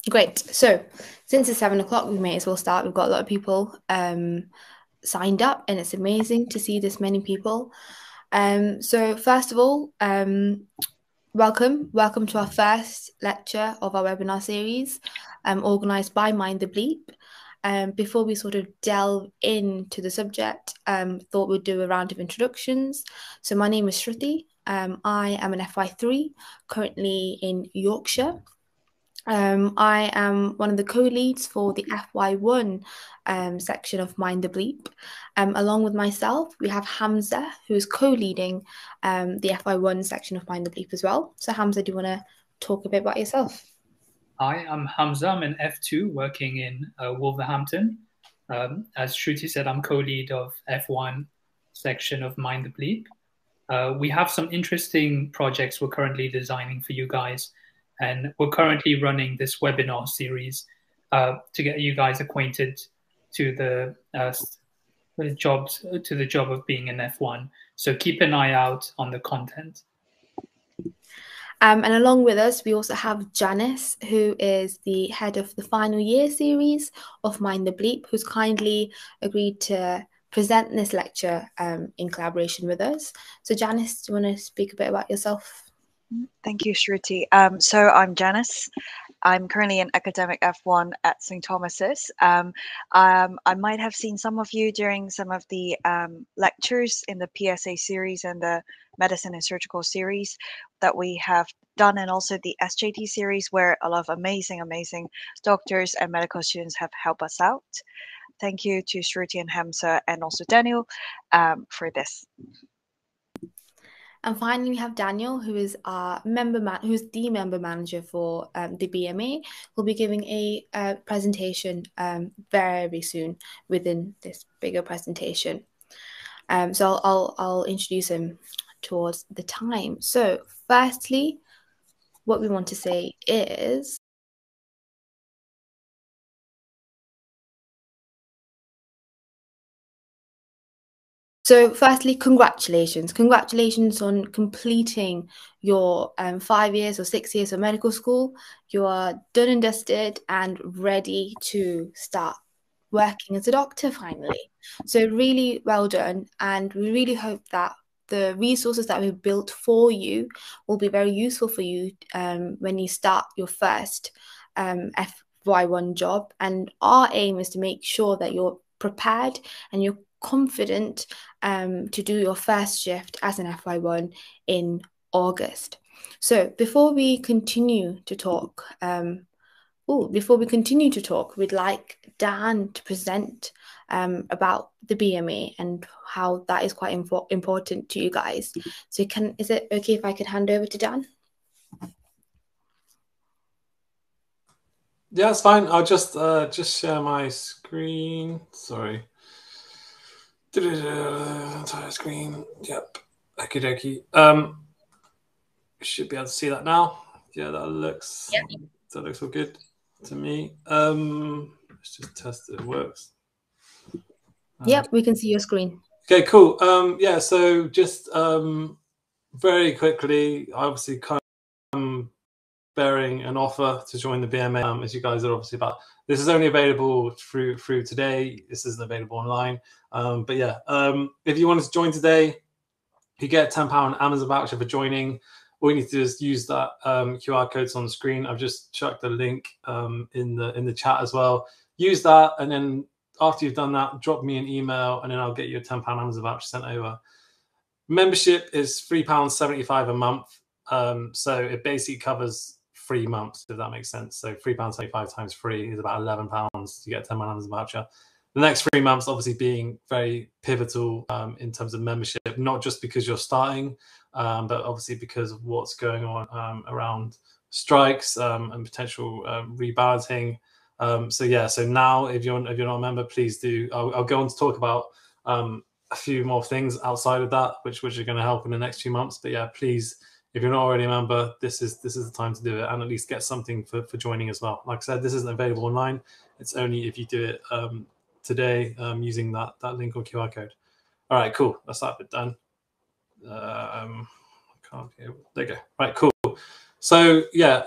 Great. So since it's 7 o'clock, we may as well start. We've got a lot of people signed up, and it's amazing to see this many people. So first of all, welcome to our first lecture of our webinar series, organised by Mind the Bleep. Before we sort of delve into the subject, thought we'd do a round of introductions. So my name is Shruti. I am an FY3, currently in Yorkshire. I am one of the co-leads for the FY1 section of Mind the Bleep. Along with myself, we have Hamza, who is co-leading the FY1 section of Mind the Bleep as well. So Hamza, do you want to talk a bit about yourself? Hi, I'm Hamza. I'm an F2 working in Wolverhampton. As Shruti said, I'm co-lead of F1 section of Mind the Bleep. We have some interesting projects we're currently designing for you guys. And we're currently running this webinar series to get you guys acquainted to the job of being an F1. So keep an eye out on the content. And along with us, we also have Janice, who is the head of the final year series of Mind the Bleep, who's kindly agreed to present this lecture in collaboration with us. So Janice, do you want to speak a bit about yourself? Thank you, Shruti. So I'm Janice. I'm currently an academic F1 at St. Thomas's. I might have seen some of you during some of the lectures in the PSA series and the medicine and surgical series that we have done, and also the SJT series, where a lot of amazing doctors and medical students have helped us out. Thank you to Shruti and Hamza and also Daniel for this. And finally, we have Daniel, who is our who's the member manager for the BMA. Who'll be giving a presentation very soon within this bigger presentation. So I'll introduce him towards the time. So firstly, what we want to say is, so firstly, congratulations. Congratulations on completing your 5 years or 6 years of medical school. You are done and dusted and ready to start working as a doctor finally. So really well done. And we really hope that the resources that we've built for you will be very useful for you when you start your first FY1 job. And our aim is to make sure that you're prepared and you're confident to do your first shift as an FY1 in August. So before we continue to talk, we'd like Dan to present about the BMA and how that is quite important to you guys. So is it okay if I could hand over to Dan? Yeah, it's fine. I'll just share my screen. Sorry. Entire screen. Yep. Okie dokie. Should be able to see that now. Yeah, that looks all good to me. Let's just test that it works. Yep, we can see your screen. Okay, cool. Yeah, so just very quickly, obviously kind of bearing an offer to join the BMA, as you guys are obviously about. This is only available through today. This isn't available online. But yeah, if you want to join today, you get a £10 Amazon voucher for joining. All you need to do is use that QR codes on the screen. I've just chucked the link in the chat as well. Use that, and then after you've done that, drop me an email, and then I'll get you a £10 Amazon voucher sent over. Membership is £3.75 a month. So it basically covers 3 months, if that makes sense. So £3.75 times 3 is about £11 to get a £10 Amazon voucher. The next 3 months obviously being very pivotal in terms of membership, not just because you're starting, but obviously because of what's going on around strikes and potential rebalancing. So yeah, so now if you're not a member, please do. I'll go on to talk about a few more things outside of that, which are going to help in the next few months. But yeah, please, if you're not already a member, this is the time to do it, and at least get something for joining as well. Like I said, this isn't available online. It's only if you do it today using that link or QR code. All right, cool. That's that bit done. There you go. Right, cool. So yeah,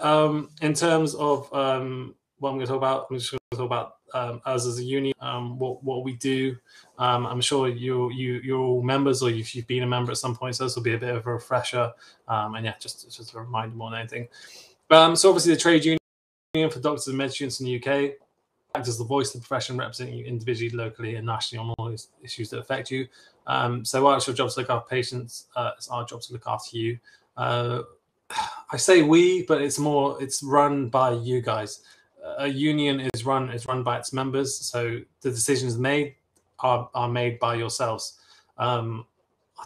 in terms of what I'm going to talk about. I'm just going to talk about us as a union, what we do. I'm sure you're all members, or you've been a member at some point, so this will be a bit of a refresher. And yeah, just a reminder more than anything. So obviously the trade union for doctors and med students in the UK acts as the voice of the profession, representing you individually, locally, and nationally on all issues that affect you. So while it's your job to look after patients, it's our job to look after you. I say we, but it's run by you guys. A union is run by its members, so the decisions made are made by yourselves. I'll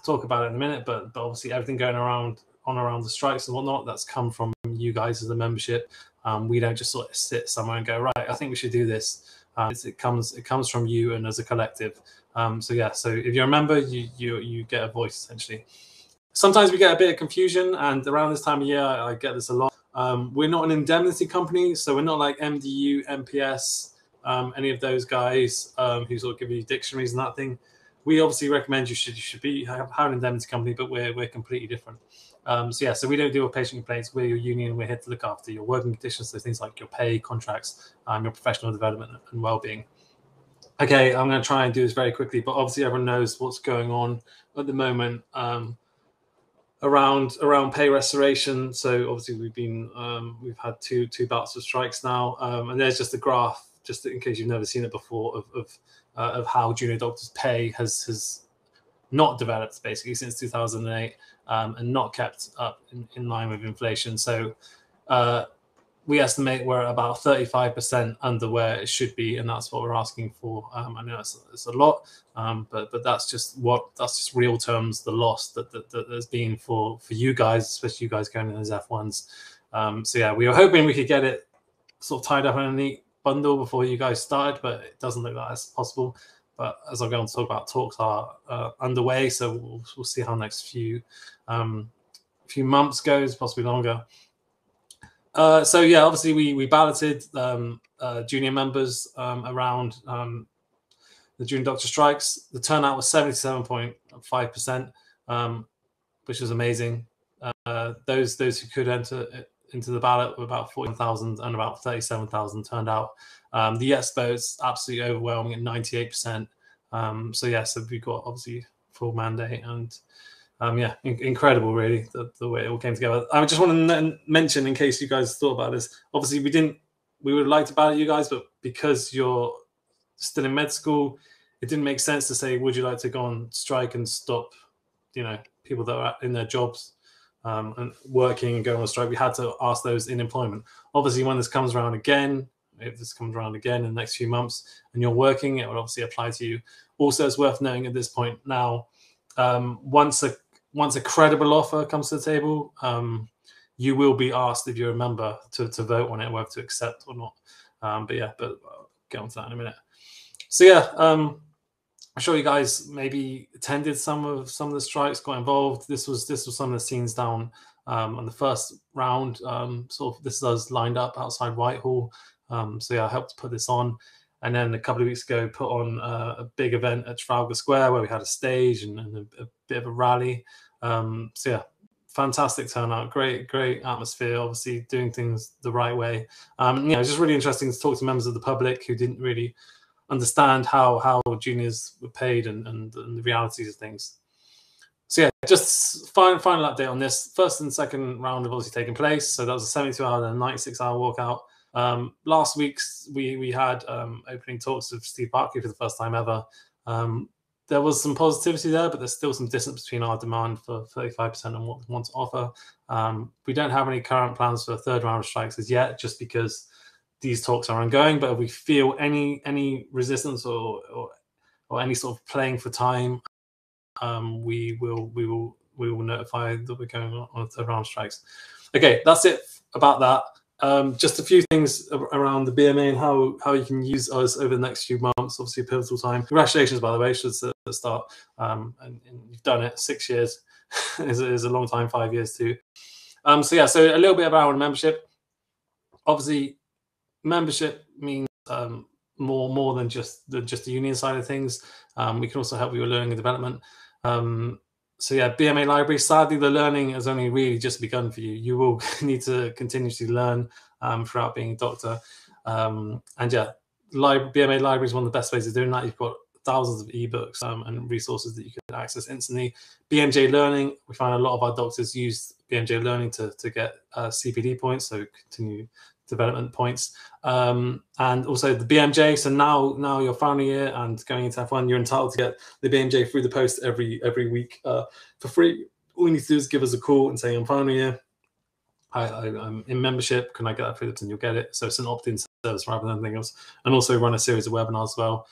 talk about it in a minute, but obviously everything going around the strikes and whatnot, that's come from you guys as the membership. We don't just sort of sit somewhere and go, right, I think we should do this. It comes from you and as a collective. So yeah, so if you're a member, you get a voice essentially. Sometimes we get a bit of confusion, and around this time of year, I get this a lot. We're not an indemnity company, so we're not like MDU, MPS, any of those guys who sort of give you dictionaries and that thing. We obviously recommend you should have an indemnity company, but we're completely different. So yeah, so we don't deal with patient complaints. We're your union. We're here to look after your working conditions, so things like your pay, contracts, your professional development and well-being. Okay, I'm going to try and do this very quickly, but obviously everyone knows what's going on at the moment around pay restoration. So obviously we've had two bouts of strikes now, and there's just a graph, just in case you've never seen it before, of how junior doctors' pay has not developed basically since 2008, and not kept up in line with inflation. So we estimate we're about 35% under where it should be, and that's what we're asking for. I know it's a lot, but that's just real terms, the loss that there's been for you guys, especially you guys going in as F1s. So yeah, we were hoping we could get it sort of tied up in a neat bundle before you guys started, but it doesn't look like that's possible. But as I'm going to talk about, talks are underway, so we'll see how the next few months goes, possibly longer. So yeah, obviously we balloted junior members around the junior doctor strikes. The turnout was 77.5%, which was amazing. Those who could enter into the ballot were about 14,000, and about 37,000 turned out. The yes votes absolutely overwhelming at 98%. So yeah, so we got obviously full mandate, and yeah, incredible really the way it all came together. I just want to mention, in case you guys thought about this, obviously we would have liked to ballot you guys, but because you're still in med school, it didn't make sense to say, would you like to go on strike and stop, people that are in their jobs and working and going on strike. We had to ask those in employment. Obviously, when this comes around again, if this comes around again in the next few months and you're working, it would obviously apply to you. Also, it's worth noting at this point now, once a credible offer comes to the table, you will be asked, if you're a member, to vote on it, whether to accept or not. But I'll get on to that in a minute. So yeah, I'm sure you guys maybe attended some of the strikes, got involved. This was some of the scenes down on the first round. Sort of this is us lined up outside Whitehall. So yeah, I helped put this on. And then a couple of weeks ago, put on a big event at Trafalgar Square where we had a stage and a bit of a rally. So yeah, fantastic turnout, great atmosphere, obviously doing things the right way. It's just really interesting to talk to members of the public who didn't really understand how juniors were paid and the realities of things. So yeah, just final update on this. First and second round have obviously taken place. So that was a 72-hour and a 96-hour walkout. Last week we had opening talks with Steve Barkley for the first time ever. There was some positivity there, but there's still some distance between our demand for 35% and what we want to offer. We don't have any current plans for a third round of strikes as yet, just because these talks are ongoing. But if we feel any resistance or any sort of playing for time, we will notify that we're going on a third round of strikes. Okay, that's it about that. Just a few things around the BMA and how you can use us over the next few months. Obviously, a pivotal time. Congratulations, by the way, should start. And you've done it. 6 years is a long time. 5 years too. So yeah, so a little bit about our membership. Obviously, membership means more than just the union side of things. We can also help you with learning and development. So yeah, BMA Library, sadly, the learning has only really just begun for you. You will need to continuously learn throughout being a doctor. And yeah, BMA Library is one of the best ways of doing that. You've got thousands of ebooks and resources that you can access instantly. BMJ Learning, we find a lot of our doctors use BMJ Learning to get CPD points, so continue development points, and also the BMJ. So now your final year and going into F1, you're entitled to get the BMJ through the post every week for free. All you need to do is give us a call and say, I'm final year, I'm in membership, can I get that through the, and you'll get it. So it's an opt-in service rather than anything else. And also run a series of webinars as well.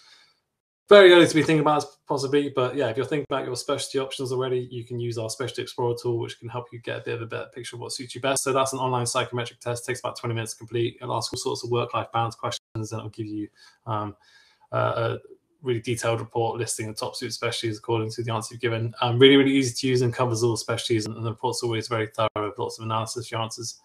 Very early to be thinking about possibly, but yeah, if you're thinking about your specialty options already, you can use our Specialty Explorer tool, which can help you get a bit of a better picture of what suits you best. So that's an online psychometric test, takes about 20 minutes to complete. It'll ask all sorts of work-life balance questions, and it'll give you a really detailed report listing the top suit specialties according to the answer you've given. Really, really easy to use and covers all specialties, and the report's always very thorough with lots of analysis of your answers.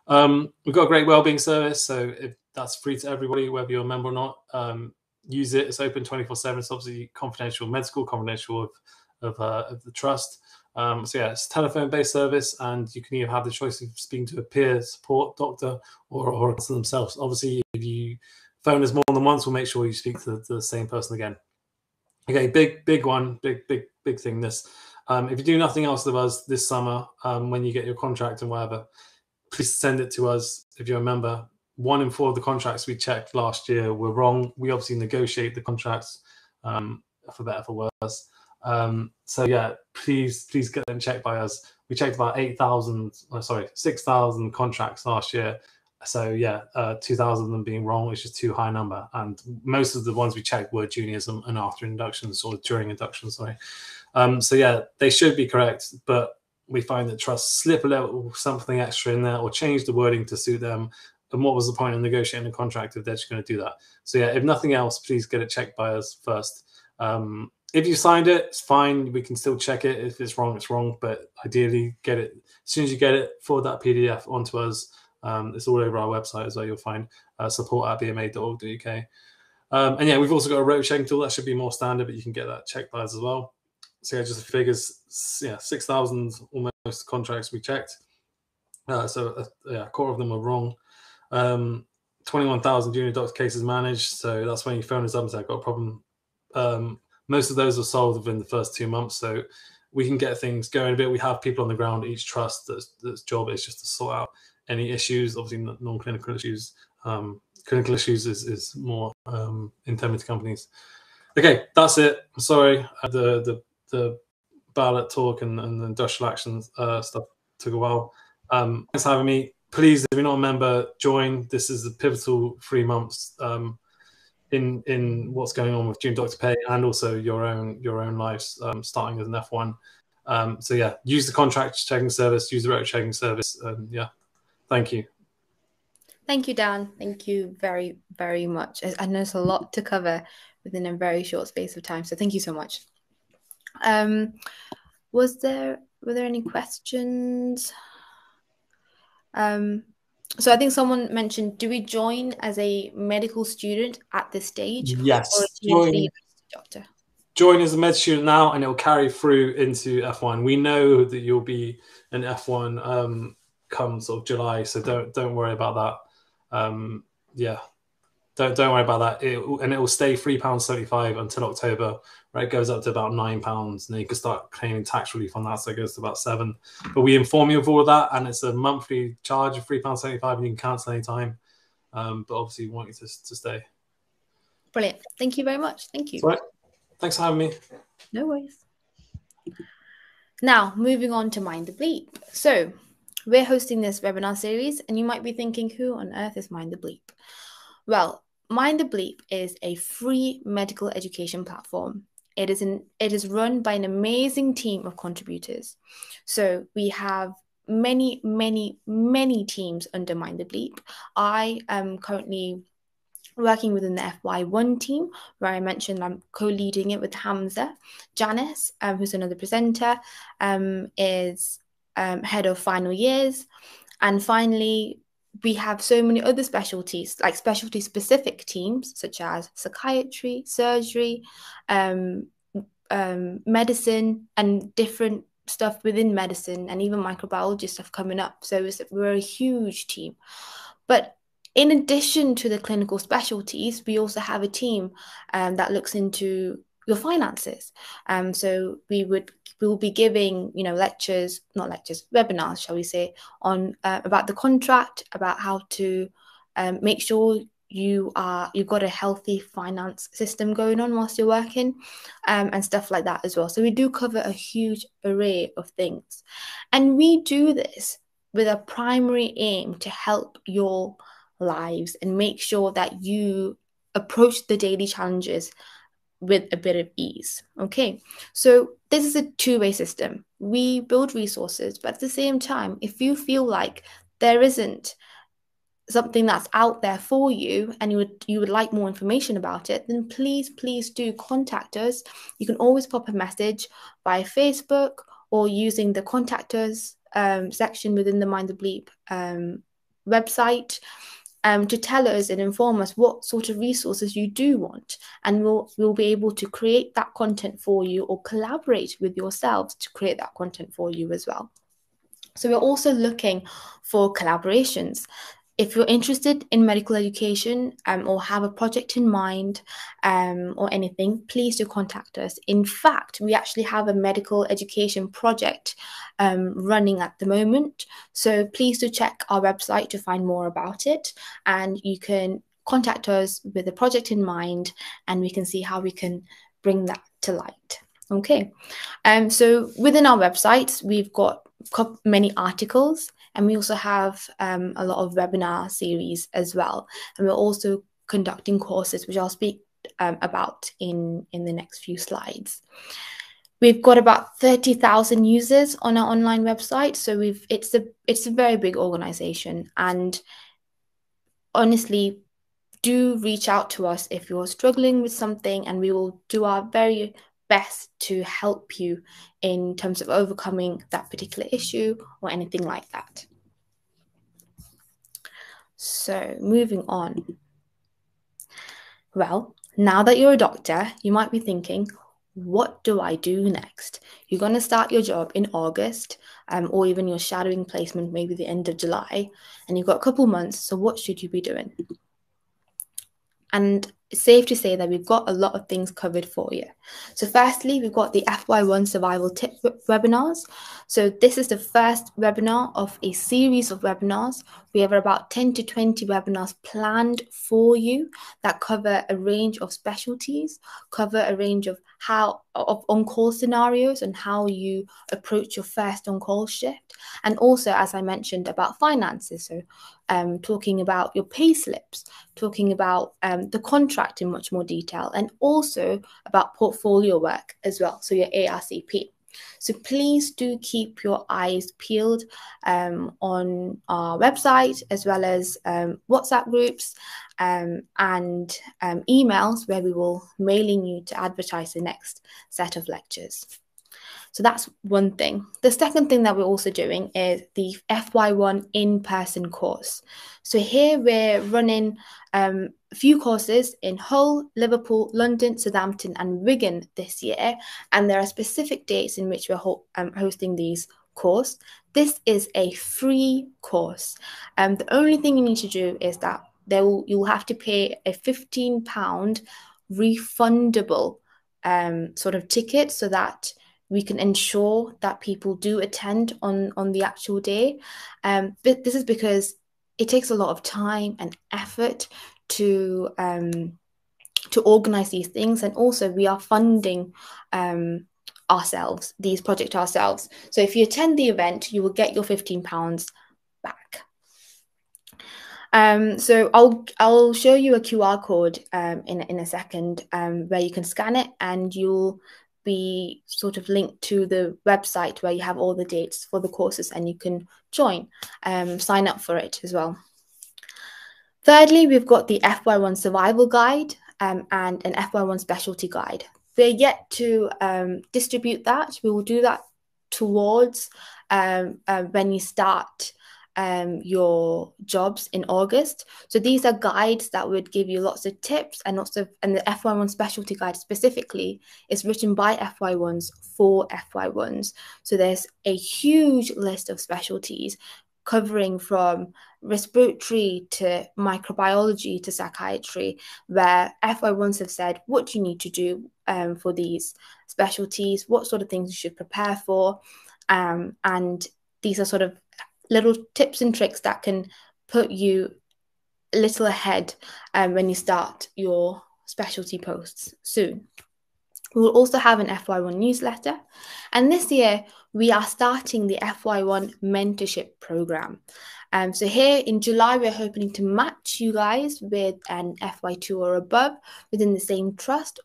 We've got a great wellbeing service, so if that's free to everybody, whether you're a member or not. Use it. It's open 24/7. It's obviously confidential med school, confidential of the trust. So yeah, it's a telephone-based service, and you can either have the choice of speaking to a peer support doctor or to themselves. Obviously, if you phone us more than once, we'll make sure you speak to the same person again. Okay, big one, big thing. This, if you do nothing else with us this summer, when you get your contract and whatever, please send it to us if you're a member. 1 in 4 of the contracts we checked last year were wrong. We obviously negotiate the contracts for better, for worse. So yeah, please get them checked by us. We checked about 6,000 contracts last year. So yeah, 2,000 of them being wrong, which is too high a number. And most of the ones we checked were juniors and after inductions, or during inductions, sorry. So yeah, they should be correct, but we find that trusts slip a little something extra in there or change the wording to suit them. And what was the point of negotiating a contract if they're just going to do that? So yeah, if nothing else, please get it checked by us first. If you signed it, it's fine. We can still check it. If it's wrong, it's wrong. But ideally, get it as soon as you get it, forward that PDF onto us. It's all over our website as well. You'll find support@bma.org.uk. And yeah, we've also got a Roadshank tool that should be more standard, but you can get that checked by us as well. So yeah, just the figures. Yeah, 6,000 almost contracts we checked. So yeah, a quarter of them were wrong. 21,000 junior doctor cases managed. So that's when you phone us up and say, I've got a problem. Most of those are solved within the first 2 months. So we can get things going a bit. We have people on the ground at each trust that's job is just to sort out any issues, obviously non-clinical issues. Clinical issues is more indemnity companies. Okay, that's it. I'm sorry. The ballot talk and the industrial action stuff took a while. Thanks for having me. Please, if you're not a member, join. This is a pivotal 3 months in what's going on with junior doctor pay and also your own lives, starting as an F1. So yeah, use the contract checking service, use the road checking service. Yeah, thank you. Thank you, Dan. Thank you very, very much. I know it's a lot to cover within a very short space of time, so thank you so much. Were there any questions? So I think someone mentioned, do we join as a medical student at this stage? Yes. Or a doctor? Join as a med student now, and it will carry through into F1. We know that you'll be an F1 come sort of July, so don't worry about that. Yeah, don't worry about that. It will stay £3.75 until October, right? It goes up to about £9, and then you can start claiming tax relief on that, so it goes to about £7. But we inform you of all of that, and it's a monthly charge of £3.75, and you can cancel any time. But obviously, we want you to stay. Brilliant. Thank you very much. Thank you. Right. Thanks for having me. No worries. Now, moving on to Mind the Bleep. So, we're hosting this webinar series, and you might be thinking, who on earth is Mind the Bleep? Well, Mind the Bleep is a free medical education platform. It is run by an amazing team of contributors. So we have many teams under Mind the Bleep. I am currently working within the FY1 team, where I mentioned I'm co-leading it with Hamza. Janice, who's another presenter, is head of final years. And finally, we have so many other specialties, like specialty-specific teams, such as psychiatry, surgery, medicine, and different stuff within medicine, and even microbiology stuff coming up. So we're a huge team. But In addition to the clinical specialties, we also have a team that looks into your finances. So we will be giving, webinars, shall we say, on about the contract, about how to make sure you've got a healthy finance system going on whilst you're working, and stuff like that as well. So we do cover a huge array of things, and we do this with a primary aim to help your lives and make sure that you approach the daily challenges with a bit of ease. Okay, so this is a two-way system. We build resources, but at the same time, if you feel like there isn't something that's out there for you and you would like more information about it, then please do contact us. You can always pop a message via Facebook or using the contact us section within the Mind the Bleep website, to tell us and inform us what sort of resources you do want, and we'll be able to create that content for you or collaborate with yourselves to create that content for you as well. So we're also looking for collaborations. If you're interested in medical education or have a project in mind or anything, please do contact us. In fact, we actually have a medical education project running at the moment. So please do check our website to find more about it. And you can contact us with a project in mind and we can see how we can bring that to light. Okay. So within our website, we've got many articles, and we also have a lot of webinar series as well. And we're also conducting courses, which I'll speak about in the next few slides. We've got about 30,000 users on our online website, so it's a very big organization. And honestly, do reach out to us if you're struggling with something, and we will do our very best to help you in terms of overcoming that particular issue or anything like that. So moving on. Well, now that you're a doctor, you might be thinking, what do I do next? You're going to start your job in August, or even your shadowing placement maybe the end of July, and you've got a couple months, so what should you be doing? And it's safe to say that we've got a lot of things covered for you. So firstly, we've got the FY1 Survival tip webinars. So this is the first webinar of a series of webinars. We have about 10 to 20 webinars planned for you that cover a range of specialties, cover a range of on-call scenarios and how you approach your first on-call shift. And also, as I mentioned, about finances. So talking about your pay slips, talking about the contract in much more detail, and also about portfolio work as well, so your ARCP. So please do keep your eyes peeled on our website, as well as WhatsApp groups and emails, where we will mailing you to advertise the next set of lectures. So that's one thing. The second thing that we're also doing is the FY1 in-person course. So here we're running a few courses in Hull, Liverpool, London, Southampton and Wigan this year. And there are specific dates in which we're hosting these courses. This is a free course. The only thing you need to do is that you'll have to pay a £15 refundable sort of ticket, so that we can ensure that people do attend on the actual day. But this is because it takes a lot of time and effort to organize these things, and also we are funding these projects ourselves. So if you attend the event, you will get your £15 back. So I'll show you a QR code in a second where you can scan it, and you'll be sort of linked to the website where you have all the dates for the courses, and you can join, sign up for it as well. Thirdly, we've got the FY1 Survival Guide and an FY1 Specialty Guide. We're yet to distribute that. We will do that towards when you start your jobs in August. So these are guides that would give you lots of tips, and the FY1 Specialty Guide specifically is written by FY1s for FY1s. So there's a huge list of specialties covering from respiratory to microbiology to psychiatry, where FY1s have said, what do you need to do for these specialties, what sort of things you should prepare for, and these are sort of little tips and tricks that can put you a little ahead when you start your specialty posts soon. We will also have an FY1 newsletter, and this year we are starting the FY1 mentorship program. So here in July, we're hoping to match you guys with an FY2 or above within the same trust.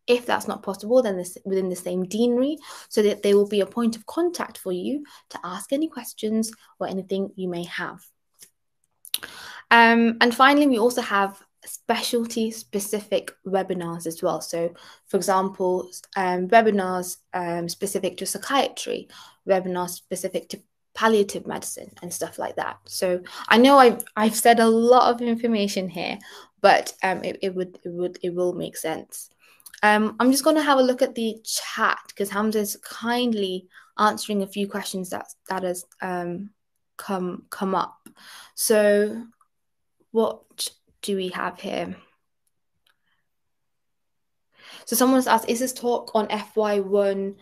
If that's not possible, then within the same deanery, so that there will be a point of contact for you to ask any questions or anything you may have. And finally, we also have specialty specific webinars as well. So for example, webinars specific to psychiatry, webinars specific to palliative medicine and stuff like that. So I know I've said a lot of information here, but it will make sense. I'm just going to have a look at the chat because Hamza is kindly answering a few questions that has come up. So what do we have here? So someone's asked, is this talk on FY1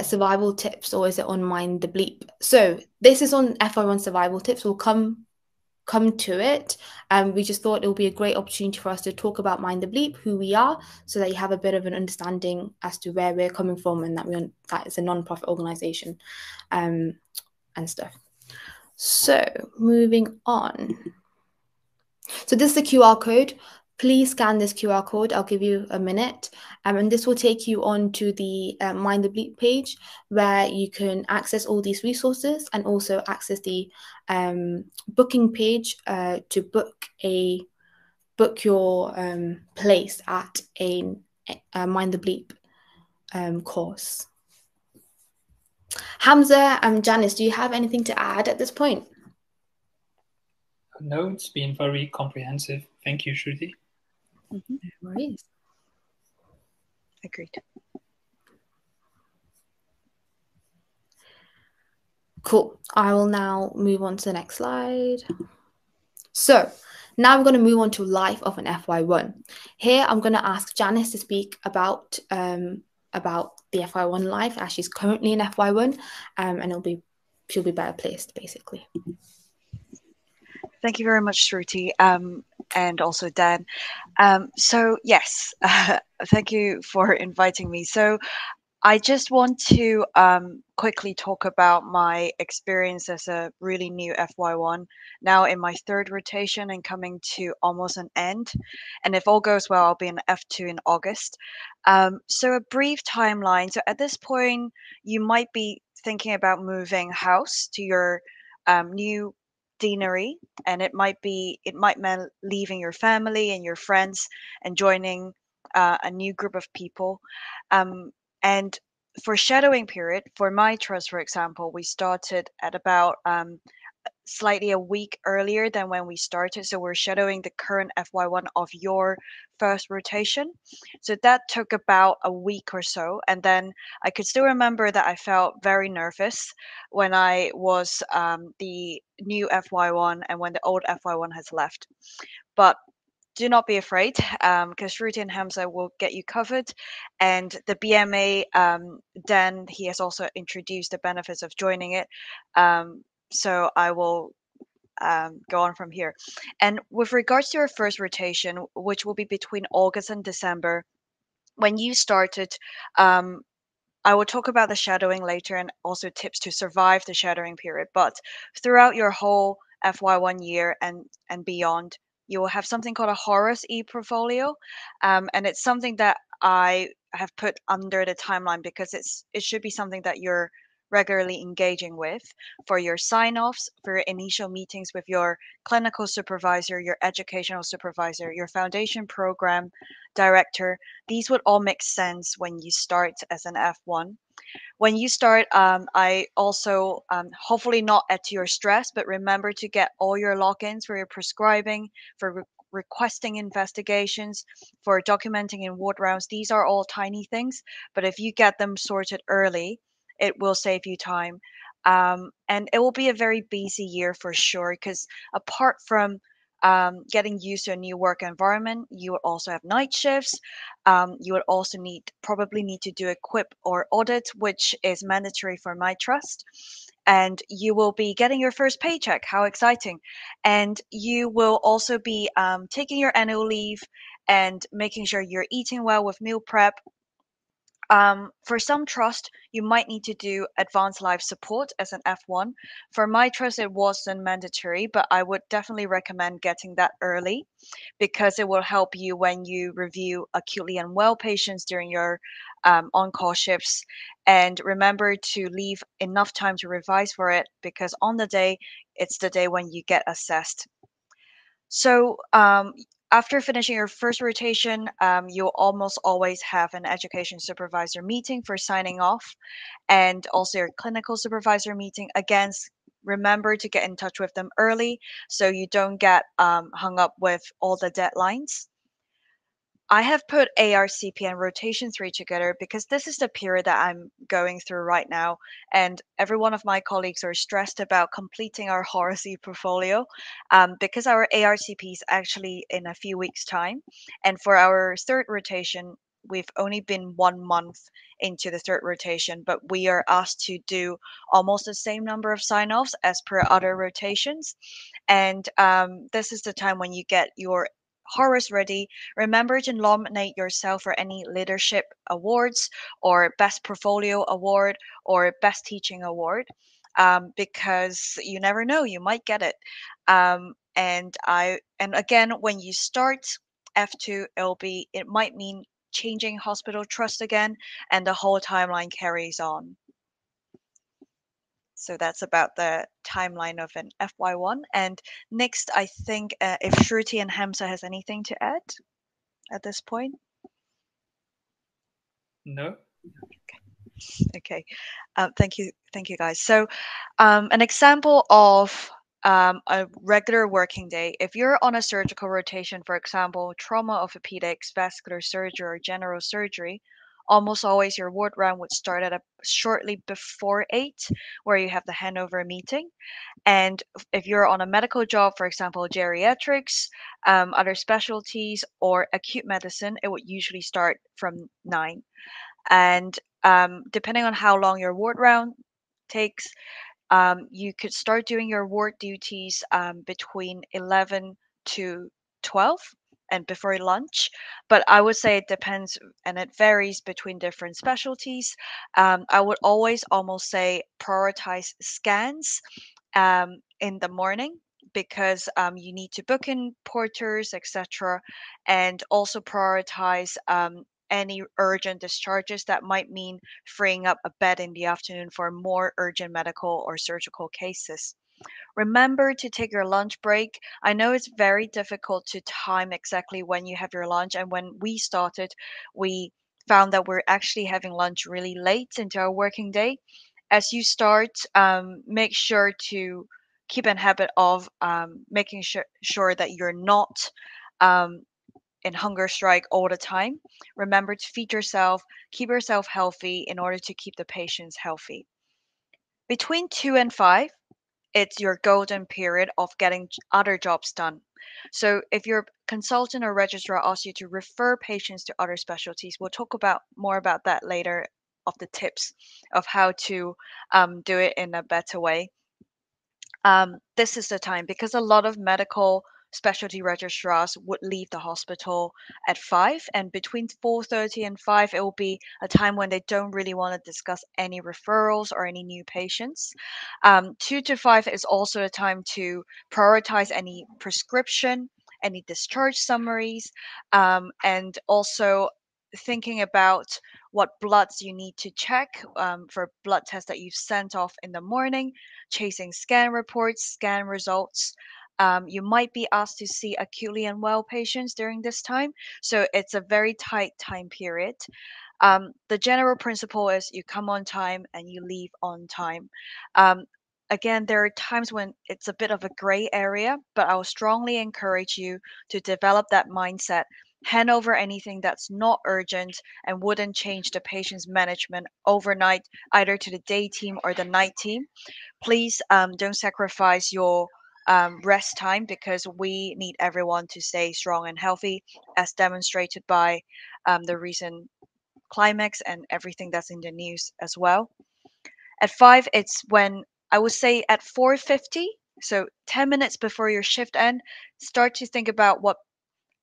survival tips or is it on Mind the Bleep? So this is on FY1 survival tips. We'll come to it. We just thought it would be a great opportunity for us to talk about Mind the Bleep, who we are, so that you have a bit of an understanding as to where we're coming from and that it's a non-profit organization and stuff. So moving on. So this is the QR code. Please scan this QR code. I'll give you a minute. And this will take you on to the Mind the Bleep page where you can access all these resources and also access the booking page to book your place at a Mind the Bleep course. Hamza and Janice, do you have anything to add at this point? No, it's been very comprehensive. Thank you, Shruti. No worries. Agreed. Cool. I will now move on to the next slide. So now I'm going to move on to life of an FY1. Here I'm going to ask Janice to speak about the FY1 life as she's currently in FY1, and she'll be better placed basically. Thank you very much, Shruti, and also Dan. So yes, thank you for inviting me. So I just want to quickly talk about my experience as a really new FY1, now in my third rotation and coming to almost an end. And if all goes well, I'll be in F2 in August. So a brief timeline. So at this point, you might be thinking about moving house to your new deanery, and it might mean leaving your family and your friends and joining a new group of people. And for shadowing period, for my trust, for example, we started at about slightly a week earlier than when we started. So we're shadowing the current FY1 of your first rotation. So that took about a week or so. And then I could still remember that I felt very nervous when I was the new FY1 and when the old FY1 has left. But do not be afraid, because Shruti and Hamza will get you covered. And the BMA, Dan, he has also introduced the benefits of joining it. So I will go on from here. And with regards to your first rotation, which will be between August and December, when you started, I will talk about the shadowing later and also tips to survive the shadowing period. But throughout your whole FY1 year and beyond, you will have something called a Horus e-portfolio, and it's something that I have put under the timeline because it should be something that you're regularly engaging with for your sign-offs, for your initial meetings with your clinical supervisor, your educational supervisor, your foundation program director. These would all make sense when you start as an F1. When you start, I also hopefully not at your stress, but remember to get all your logins for your prescribing, for requesting investigations, for documenting in ward rounds. These are all tiny things, but if you get them sorted early, it will save you time. And it will be a very busy year for sure, because apart from getting used to a new work environment, you will also have night shifts. You would also probably need to do a quip or audit, which is mandatory for my trust. And you will be getting your first paycheck. How exciting! And you will also be taking your annual leave and making sure you're eating well with meal prep. For some trust, you might need to do advanced life support as an F1. For my trust, it wasn't mandatory, but I would definitely recommend getting that early, because it will help you when you review acutely unwell patients during your on-call shifts. And remember to leave enough time to revise for it, because on the day, it's the day when you get assessed. So after finishing your first rotation, you'll almost always have an education supervisor meeting for signing off, and also your clinical supervisor meeting. Again, remember to get in touch with them early so you don't get hung up with all the deadlines. I have put ARCP and Rotation 3 together because this is the period that I'm going through right now, and every one of my colleagues are stressed about completing our HORC portfolio, because our ARCP is actually in a few weeks' time. And for our third rotation, we've only been 1 month into the third rotation, but we are asked to do almost the same number of sign-offs as per other rotations. And this is the time when you get your HORC ready. Remember to nominate yourself for any leadership awards or best portfolio award or best teaching award, because you never know, you might get it. And again, when you start F2, it might mean changing hospital trust again, and the whole timeline carries on. So that's about the timeline of an FY1. And next, I think if Shruti and Hamza has anything to add at this point. No. Okay. Thank you, guys. So an example of a regular working day, if you're on a surgical rotation, for example, trauma, orthopedics, vascular surgery, or general surgery, almost always your ward round would start at shortly before 8, where you have the handover meeting. And if you're on a medical job, for example, geriatrics, other specialties, or acute medicine, it would usually start from 9. And depending on how long your ward round takes, you could start doing your ward duties between 11 to 12 and before lunch. But I would say it depends and it varies between different specialties. I would always almost say prioritize scans in the morning, because you need to book in porters, etc., and also prioritize any urgent discharges that might mean freeing up a bed in the afternoon for more urgent medical or surgical cases. Remember to take your lunch break. I know it's very difficult to time exactly when you have your lunch, and when we started, we found that we're actually having lunch really late into our working day. As you start, make sure to keep a habit of making sure that you're not in hunger strike all the time. Remember to feed yourself, keep yourself healthy in order to keep the patients healthy. Between 2 and 5, it's your golden period of getting other jobs done. So if your consultant or registrar asks you to refer patients to other specialties, we'll talk more about that later, of the tips of how to do it in a better way. This is the time, because a lot of medical specialty registrars would leave the hospital at 5, and between 4:30 and 5 it will be a time when they don't really want to discuss any referrals or any new patients. 2 to 5 is also a time to prioritize any prescription, any discharge summaries, and also thinking about what bloods you need to check for blood tests that you've sent off in the morning, chasing scan reports, scan results. You might be asked to see acutely unwell patients during this time, so it's a very tight time period. The general principle is you come on time and you leave on time. Again, there are times when it's a bit of a gray area, but I will strongly encourage you to develop that mindset hand over anything that's not urgent and wouldn't change the patient's management overnight, either to the day team or the night team. Please don't sacrifice your rest time, because we need everyone to stay strong and healthy, as demonstrated by the recent climax and everything that's in the news as well. At 5, it's when I would say at 4:50, so 10 minutes before your shift end, start to think about what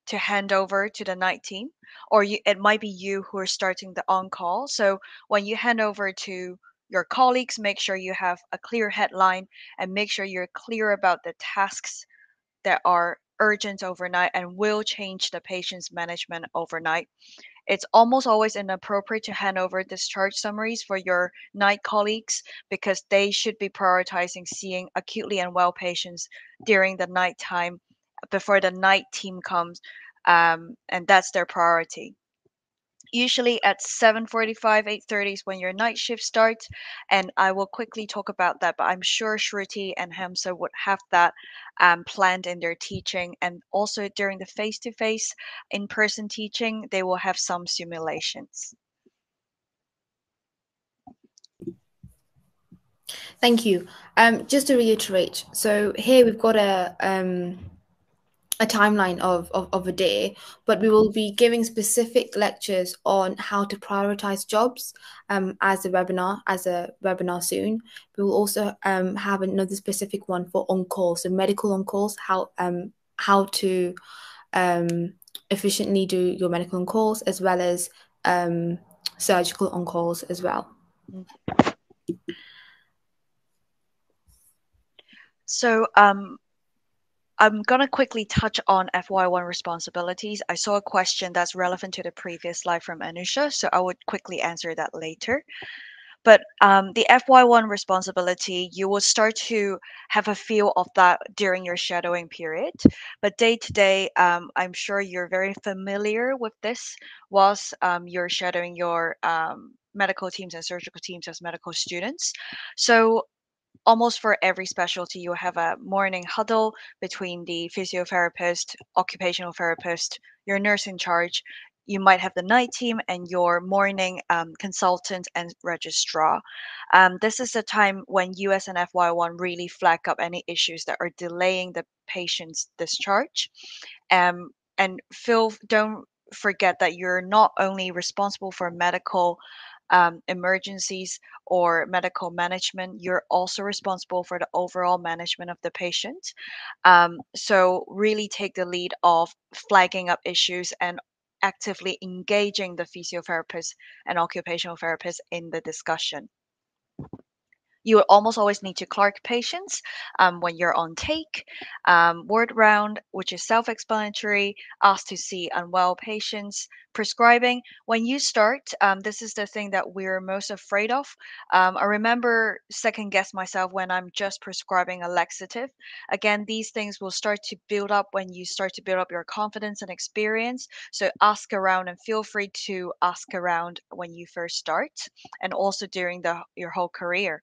to hand over to the night team, or it might be you who are starting the on call. So when you hand over to your colleagues, make sure you have a clear headline and make sure you're clear about the tasks that are urgent overnight and will change the patient's management overnight. It's almost always inappropriate to hand over discharge summaries for your night colleagues, because they should be prioritizing seeing acutely unwell patients during the night time before the night team comes, and that's their priority. Usually at 7:45, 8:30 is when your night shift starts, and I will quickly talk about that, but I'm sure Shruti and Hamza would have that planned in their teaching, and also during the face-to-face in-person teaching, they will have some simulations. Thank you. Just to reiterate, so here we've got a timeline of a day, but we will be giving specific lectures on how to prioritize jobs as a webinar soon. We will also have another specific one for on-call, so medical on-calls, how to efficiently do your medical on-calls, as well as surgical on-calls as well. So I'm going to quickly touch on FY1 responsibilities. I saw a question that's relevant to the previous slide from Anusha, so I would quickly answer that later. But the FY1 responsibility, you will start to have a feel of that during your shadowing period. But day to day, I'm sure you're very familiar with this whilst you're shadowing your medical teams and surgical teams as medical students. So almost for every specialty, you have a morning huddle between the physiotherapist, occupational therapist, your nurse in charge. You might have the night team and your morning consultant and registrar. This is the time when US and FY1 really flag up any issues that are delaying the patient's discharge. And don't forget that you're not only responsible for medical emergencies or medical management, you're also responsible for the overall management of the patient. So really take the lead of flagging up issues and actively engaging the physiotherapist and occupational therapist in the discussion. You will almost always need to clerk patients when you're on take. Word round, which is self-explanatory, ask to see unwell patients. Prescribing, when you start, this is the thing that we're most afraid of. I remember second guess myself when I'm just prescribing a laxative. Again, these things will start to build up when you start to build up your confidence and experience. So ask around and feel free to ask around when you first start, and also during your whole career.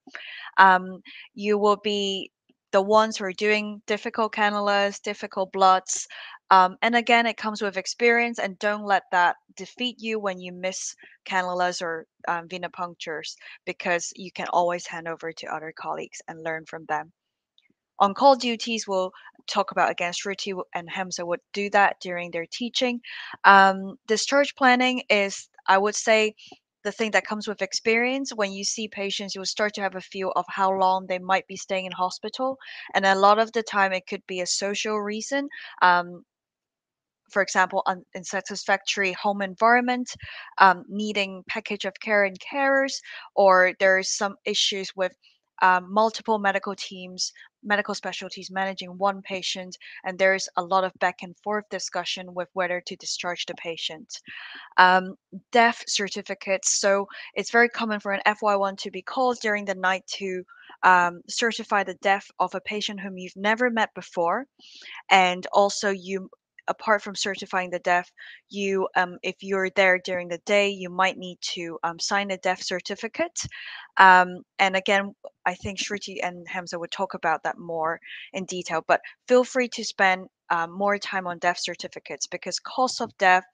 You will be the ones who are doing difficult cannulas, difficult bloods. And again, it comes with experience, and don't let that defeat you when you miss cannulas or venipunctures, because you can always hand over to other colleagues and learn from them. On-call duties, we'll talk about again. Shruti and Hamza would do that during their teaching. Discharge planning is, I would say, the thing that comes with experience. When you see patients, you will start to have a feel of how long they might be staying in hospital. And a lot of the time, it could be a social reason. For example, unsatisfactory home environment, needing package of care and carers, or there's some issues with multiple medical teams, medical specialties managing one patient, and there's a lot of back and forth discussion with whether to discharge the patient. Death certificates. So it's very common for an FY1 to be called during the night to certify the death of a patient whom you've never met before. And also apart from certifying the death, if you're there during the day, you might need to sign a death certificate. And again, I think Shruti and Hamza would talk about that more in detail, but feel free to spend more time on death certificates, because cause of death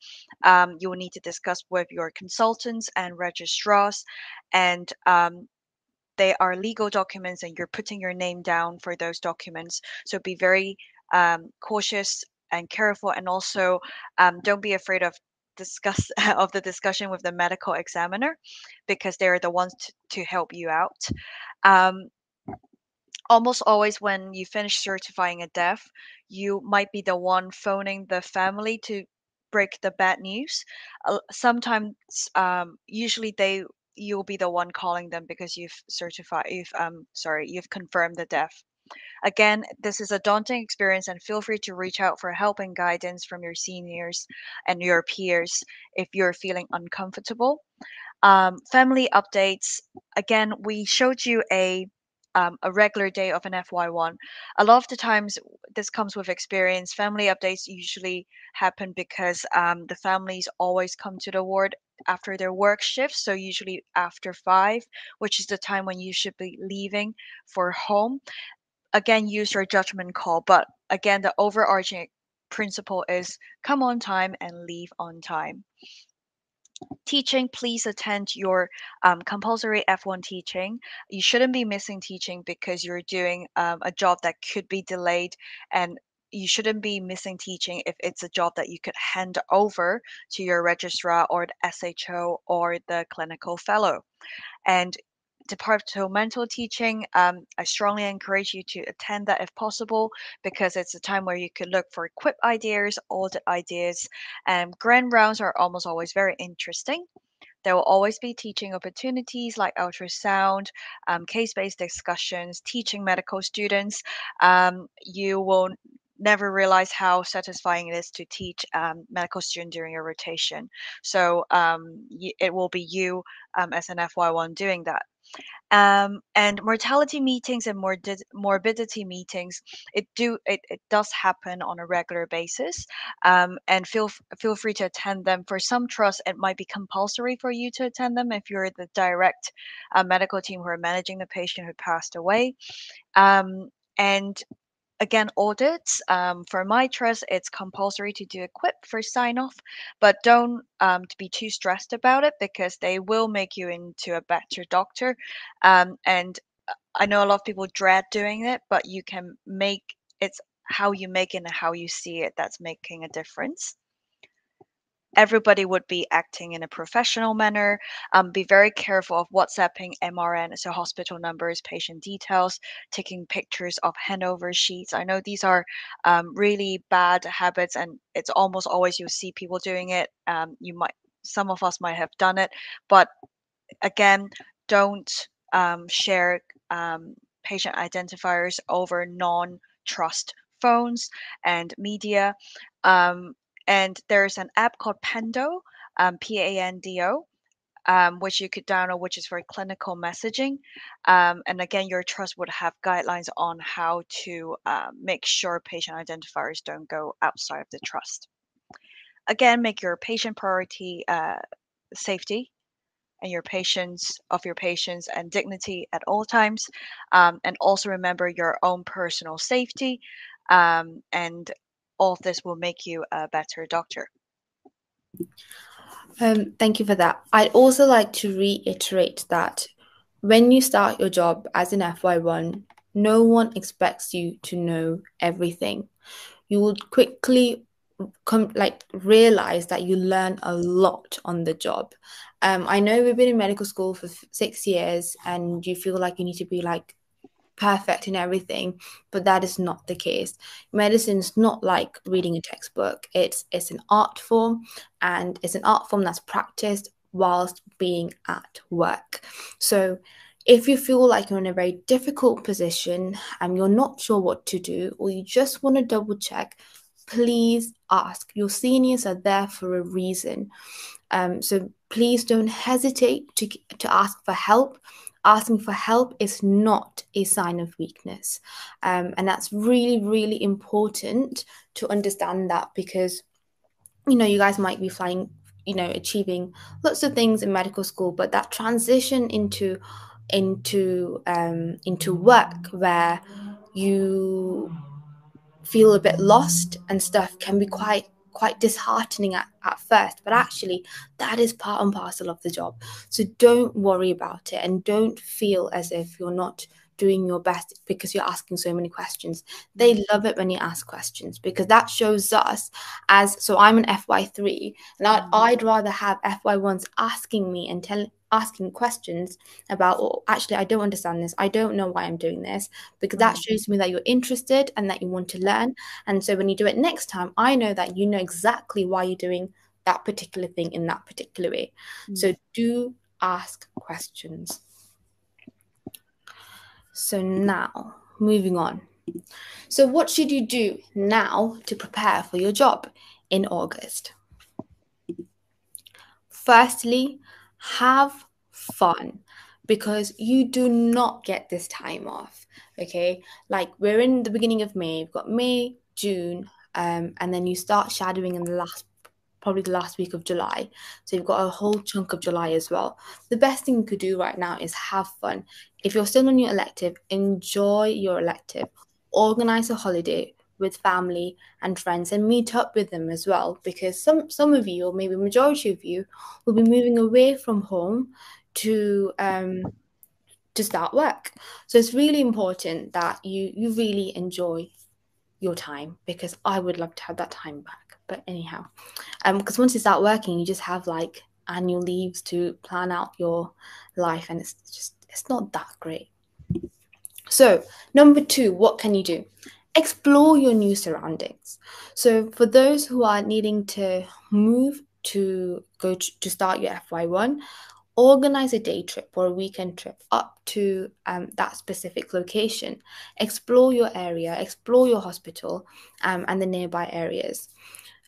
you will need to discuss with your consultants and registrars, and they are legal documents and you're putting your name down for those documents. So be very cautious and careful, and also don't be afraid of the discussion with the medical examiner, because they're the ones to help you out. Um, Almost always when you finish certifying a death, you might be the one phoning the family to break the bad news. Sometimes, usually you'll be the one calling them because you've confirmed the death. Again, this is a daunting experience, and feel free to reach out for help and guidance from your seniors and your peers if you're feeling uncomfortable. Family updates. Again, we showed you a regular day of an FY1. A lot of the times, this comes with experience. Family updates usually happen because the families always come to the ward after their work shifts, so usually after 5, which is the time when you should be leaving for home. Again, use your judgment call, but again, the overarching principle is come on time and leave on time. Teaching, please attend your compulsory F1 teaching. You shouldn't be missing teaching because you're doing a job that could be delayed, and you shouldn't be missing teaching if it's a job that you could hand over to your registrar or the SHO or the clinical fellow. And departmental teaching, I strongly encourage you to attend that if possible, because it's a time where you could look for quick ideas, audit ideas, and grand rounds are almost always very interesting. There will always be teaching opportunities like ultrasound, case-based discussions, teaching medical students. You will never realize how satisfying it is to teach medical students during your rotation. So it will be you as an FY1 doing that. And mortality meetings and morbidity meetings, it does happen on a regular basis, and feel free to attend them. For some trusts, it might be compulsory for you to attend them if you're the direct medical team who are managing the patient who passed away. And again, audits. For my trust, it's compulsory to do a quip for sign off, but don't to be too stressed about it, because they will make you into a better doctor. And I know a lot of people dread doing it, but you can make it's how you make it and how you see it that's making a difference. Everybody would be acting in a professional manner. Be very careful of WhatsApping MRN, so hospital numbers, patient details, taking pictures of handover sheets. I know these are really bad habits, and it's almost always you'll see people doing it. Some of us might have done it, but again, don't share patient identifiers over non-trust phones and media. Um, and there's an app called Pando, Pando, which you could download, which is for clinical messaging. And again, your trust would have guidelines on how to make sure patient identifiers don't go outside of the trust. Again, make your patient priority safety and your patients and dignity at all times, and also remember your own personal safety, and all of this will make you a better doctor. Thank you for that. I'd also like to reiterate that when you start your job as an FY1, no one expects you to know everything. You will quickly realize that you learn a lot on the job. I know we've been in medical school for 6 years and you feel like you need to be perfect in everything, but that is not the case. Medicine is not like reading a textbook. It's an art form, and it's an art form that's practiced whilst being at work. So if you feel like you're in a very difficult position and you're not sure what to do, or you just want to double check, please ask. Your seniors are there for a reason. So please don't hesitate to ask for help. Asking for help is not a sign of weakness. And that's really, really important to understand that, because, you guys might be achieving lots of things in medical school, but that transition into work where you feel a bit lost and stuff can be quite disheartening at first, but actually that is part and parcel of the job. So don't worry about it, and don't feel as if you're not doing your best because you're asking so many questions. They love it when you ask questions, because that shows us as, so I'm an FY3, and I'd rather have FY1s asking me and asking questions about, oh, actually, I don't understand this, I don't know why I'm doing this, because that shows me that you're interested and that you want to learn. And so when you do it next time, I know that you know exactly why you're doing that particular thing in that particular way. So do ask questions. So now, moving on. So what should you do now to prepare for your job in August? Firstly, have fun, because you do not get this time off, okay? Like, we're in the beginning of May, we've got May, June, and then you start shadowing in probably the last week of July. So you've got a whole chunk of July as well. The best thing you could do right now is have fun. If you're still on your elective, enjoy your elective. Organize a holiday with family and friends and meet up with them as well, because some of you, or maybe majority of you, will be moving away from home to start work. So it's really important that you really enjoy your time, because I would love to have that time back. But anyhow, because once you start working, you just have like annual leaves to plan out your life, and it's not that great. So number 2, what can you do? Explore your new surroundings. So for those who are needing to move to go to start your FY1, organize a day trip or a weekend trip up to that specific location. Explore your area, explore your hospital, and the nearby areas.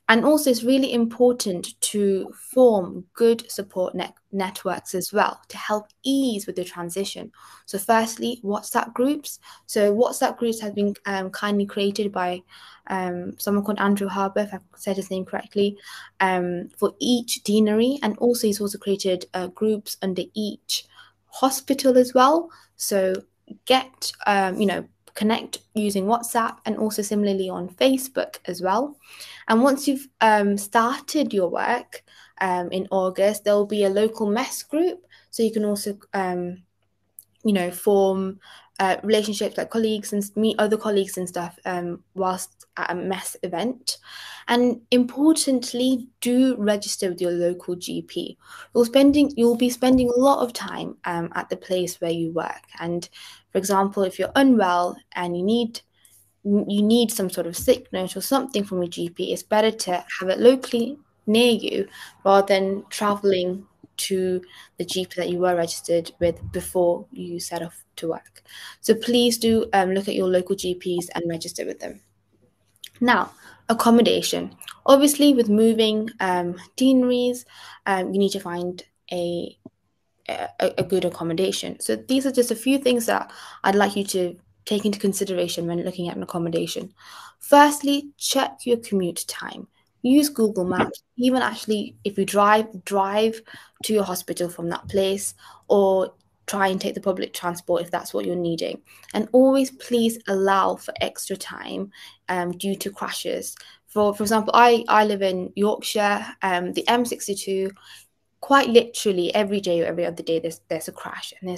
And also, it's really important to form good support networks as well to help ease with the transition. So firstly, WhatsApp groups. So WhatsApp groups have been kindly created by someone called Andrew Harbour, if I've said his name correctly, for each deanery. And also he's also created groups under each hospital as well. So get, connect using WhatsApp, and also similarly on Facebook as well. And once you've started your work in August, there will be a local mess group. So you can also, form relationships like colleagues and meet other colleagues and stuff whilst at a mess event. And importantly, do register with your local GP. You'll be spending a lot of time at the place where you work. And for example, if you're unwell and you need some sort of sick note or something from a GP, it's better to have it locally near you rather than traveling to the GP that you were registered with before you set off to work. So please do look at your local GPs and register with them. Now, accommodation. Obviously, with moving deaneries, you need to find a good accommodation. So these are just a few things that I'd like you to take into consideration when looking at an accommodation. Firstly, check your commute time. Use Google Maps. Even actually, if you drive to your hospital from that place, or try and take the public transport if that's what you're needing. And always please allow for extra time due to crashes. For example, I live in Yorkshire, the M62, quite literally every day or every other day there's a crash, and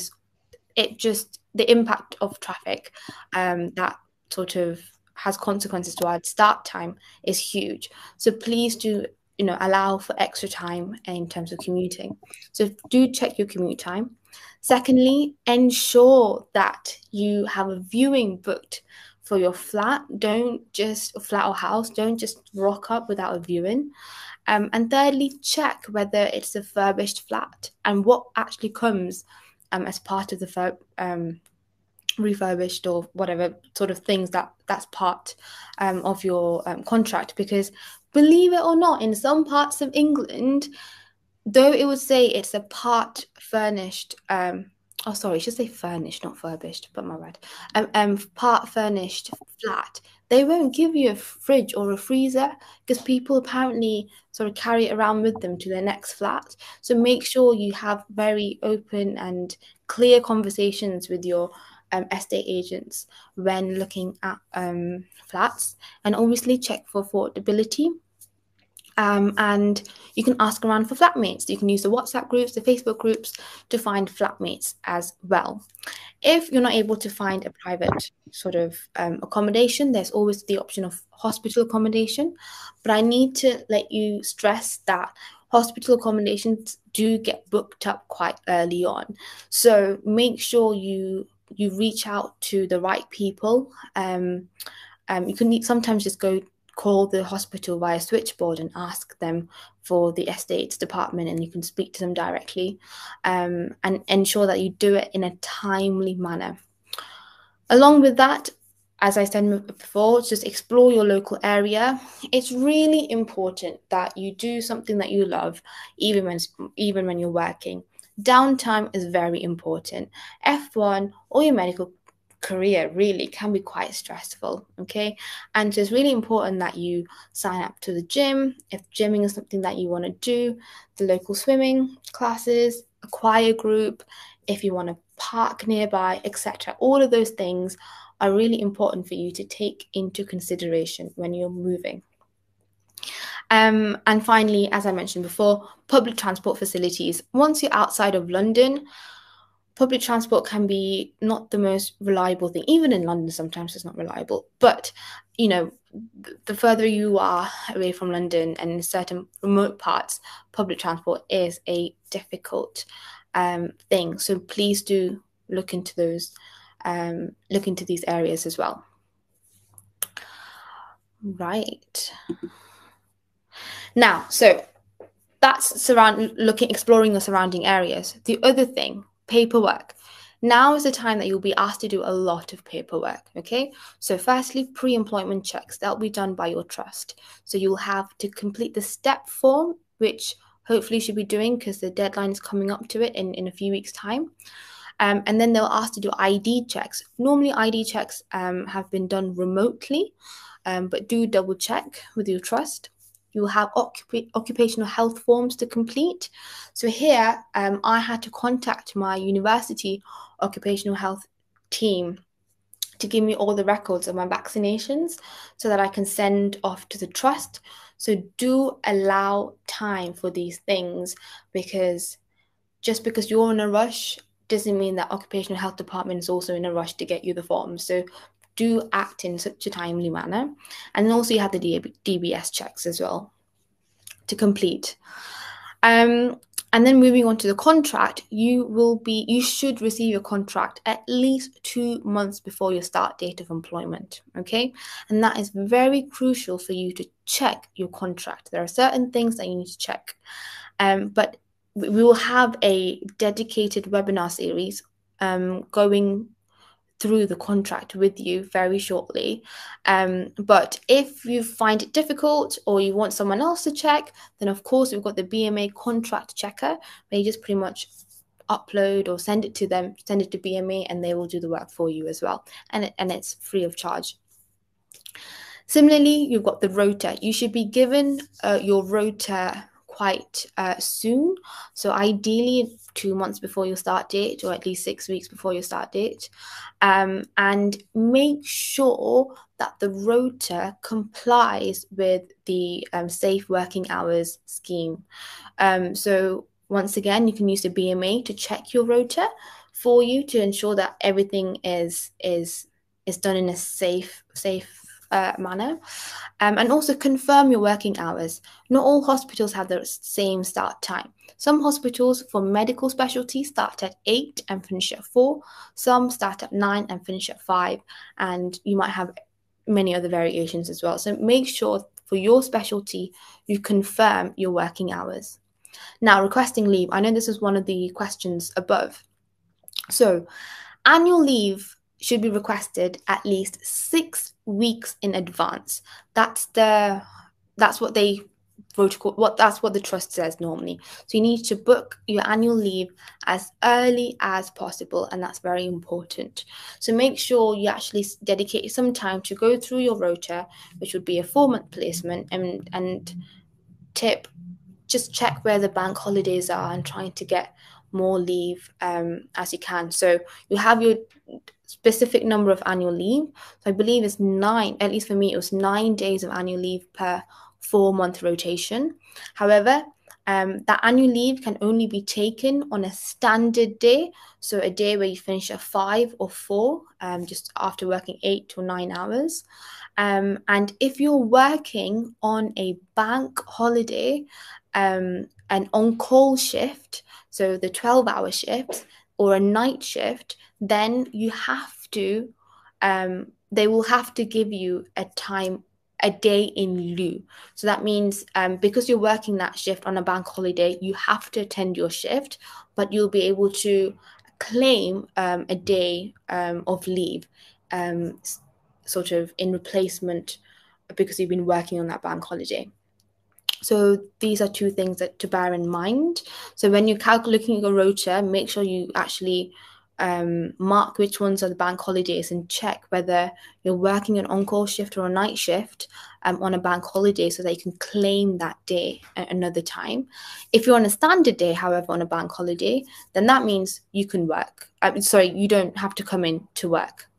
the impact of traffic that sort of has consequences to our start time is huge. So please do allow for extra time in terms of commuting. So do check your commute time. Secondly, ensure that you have a viewing booked for your flat. Flat or house, don't just rock up without a viewing. And thirdly, check whether it's a furbished flat and what actually comes as part of the refurbished or whatever sort of things that's part of your contract. Because believe it or not, in some parts of England, though it would say it's a part furnished, I should say furnished, not furbished, but my bad. Part furnished flat, they won't give you a fridge or a freezer, because people apparently sort of carry it around with them to their next flat. So make sure you have very open and clear conversations with your estate agents when looking at flats, and obviously check for affordability. And you can ask around for flatmates. You can use the WhatsApp groups, the Facebook groups to find flatmates as well. If you're not able to find a private sort of accommodation, there's always the option of hospital accommodation. But I need to let you stress that hospital accommodations do get booked up quite early on. So make sure you reach out to the right people. You can sometimes just call the hospital via switchboard and ask them for the estates department, and you can speak to them directly, and ensure that you do it in a timely manner. Along with that, as I said before, just explore your local area. It's really important that you do something that you love, even when you're working. Downtime is very important. F1 or your medical career really can be quite stressful, okay? And so it's really important that you sign up to the gym if gymming is something that you want to do, the local swimming classes, a choir group, if you want to park nearby, etc. All of those things are really important for you to take into consideration when you're moving. And finally, as I mentioned before, public transport facilities. Once you're outside of London, public transport can be not the most reliable thing. Even in London, sometimes it's not reliable. But, you know, the further you are away from London and in certain remote parts, public transport is a difficult thing. So please do look into those, look into these areas as well. Right. Now, so that's exploring the surrounding areas. The other thing, paperwork. Now is the time that you'll be asked to do a lot of paperwork, okay? So firstly, pre-employment checks. That'll be done by your trust. So you'll have to complete the STEP form, which hopefully you should be doing because the deadline is coming up to it in a few weeks' time. And then they'll ask to do ID checks. Normally ID checks have been done remotely, but do double check with your trust. You'll have occupational health forms to complete. So here, I had to contact my university occupational health team to give me all the records of my vaccinations so that I can send off to the trust. So do allow time for these things, because just because you're in a rush doesn't mean that occupational health department is also in a rush to get you the forms. So do act in such a timely manner. And then also you have the DBS checks as well to complete. And then moving on to the contract, you should receive your contract at least 2 months before your start date of employment, okay? And that is very crucial for you to check your contract. There are certain things that you need to check, but we will have a dedicated webinar series going through the contract with you very shortly. But if you find it difficult or you want someone else to check, then of course we've got the BMA contract checker, where you just pretty much upload or send it to them, send it to BMA, and they will do the work for you as well. And it's free of charge. Similarly, you've got the rota. You should be given your rota quite soon. So ideally 2 months before your start date, or at least 6 weeks before your start date. And make sure that the rota complies with the safe working hours scheme. So once again, you can use the BMA to check your rota for you to ensure that everything is done in a safe manner, and also confirm your working hours. Not all hospitals have the same start time. Some hospitals for medical specialties start at 8 and finish at 4. Some start at 9 and finish at 5, and you might have many other variations as well. So make sure for your specialty you confirm your working hours. Now, requesting leave. I know this is one of the questions above. So annual leave should be requested at least 6 weeks in advance. That's what they protocol. That's what the trust says normally. So you need to book your annual leave as early as possible, and that's very important. So make sure you actually dedicate some time to go through your rota, which would be a 4-month placement, and just check where the bank holidays are and trying to get more leave as you can. So you have your specific number of annual leave. So I believe it's 9, at least for me, it was 9 days of annual leave per 4-month rotation. However, that annual leave can only be taken on a standard day, so a day where you finish at 5 or 4, just after working 8 or 9 hours. And if you're working on a bank holiday, an on-call shift, so the 12-hour shift or a night shift, then you have to, they will have to give you a day in lieu. So that means because you're working that shift on a bank holiday, you have to attend your shift, but you'll be able to claim a day of leave sort of in replacement because you've been working on that bank holiday. So these are 2 things that to bear in mind. So when you're looking at your rota, make sure you actually mark which ones are the bank holidays and check whether you're working an on-call shift or a night shift on a bank holiday so that you can claim that day at another time. If you're on a standard day, however, on a bank holiday, then that means you can work. You don't have to come in to work.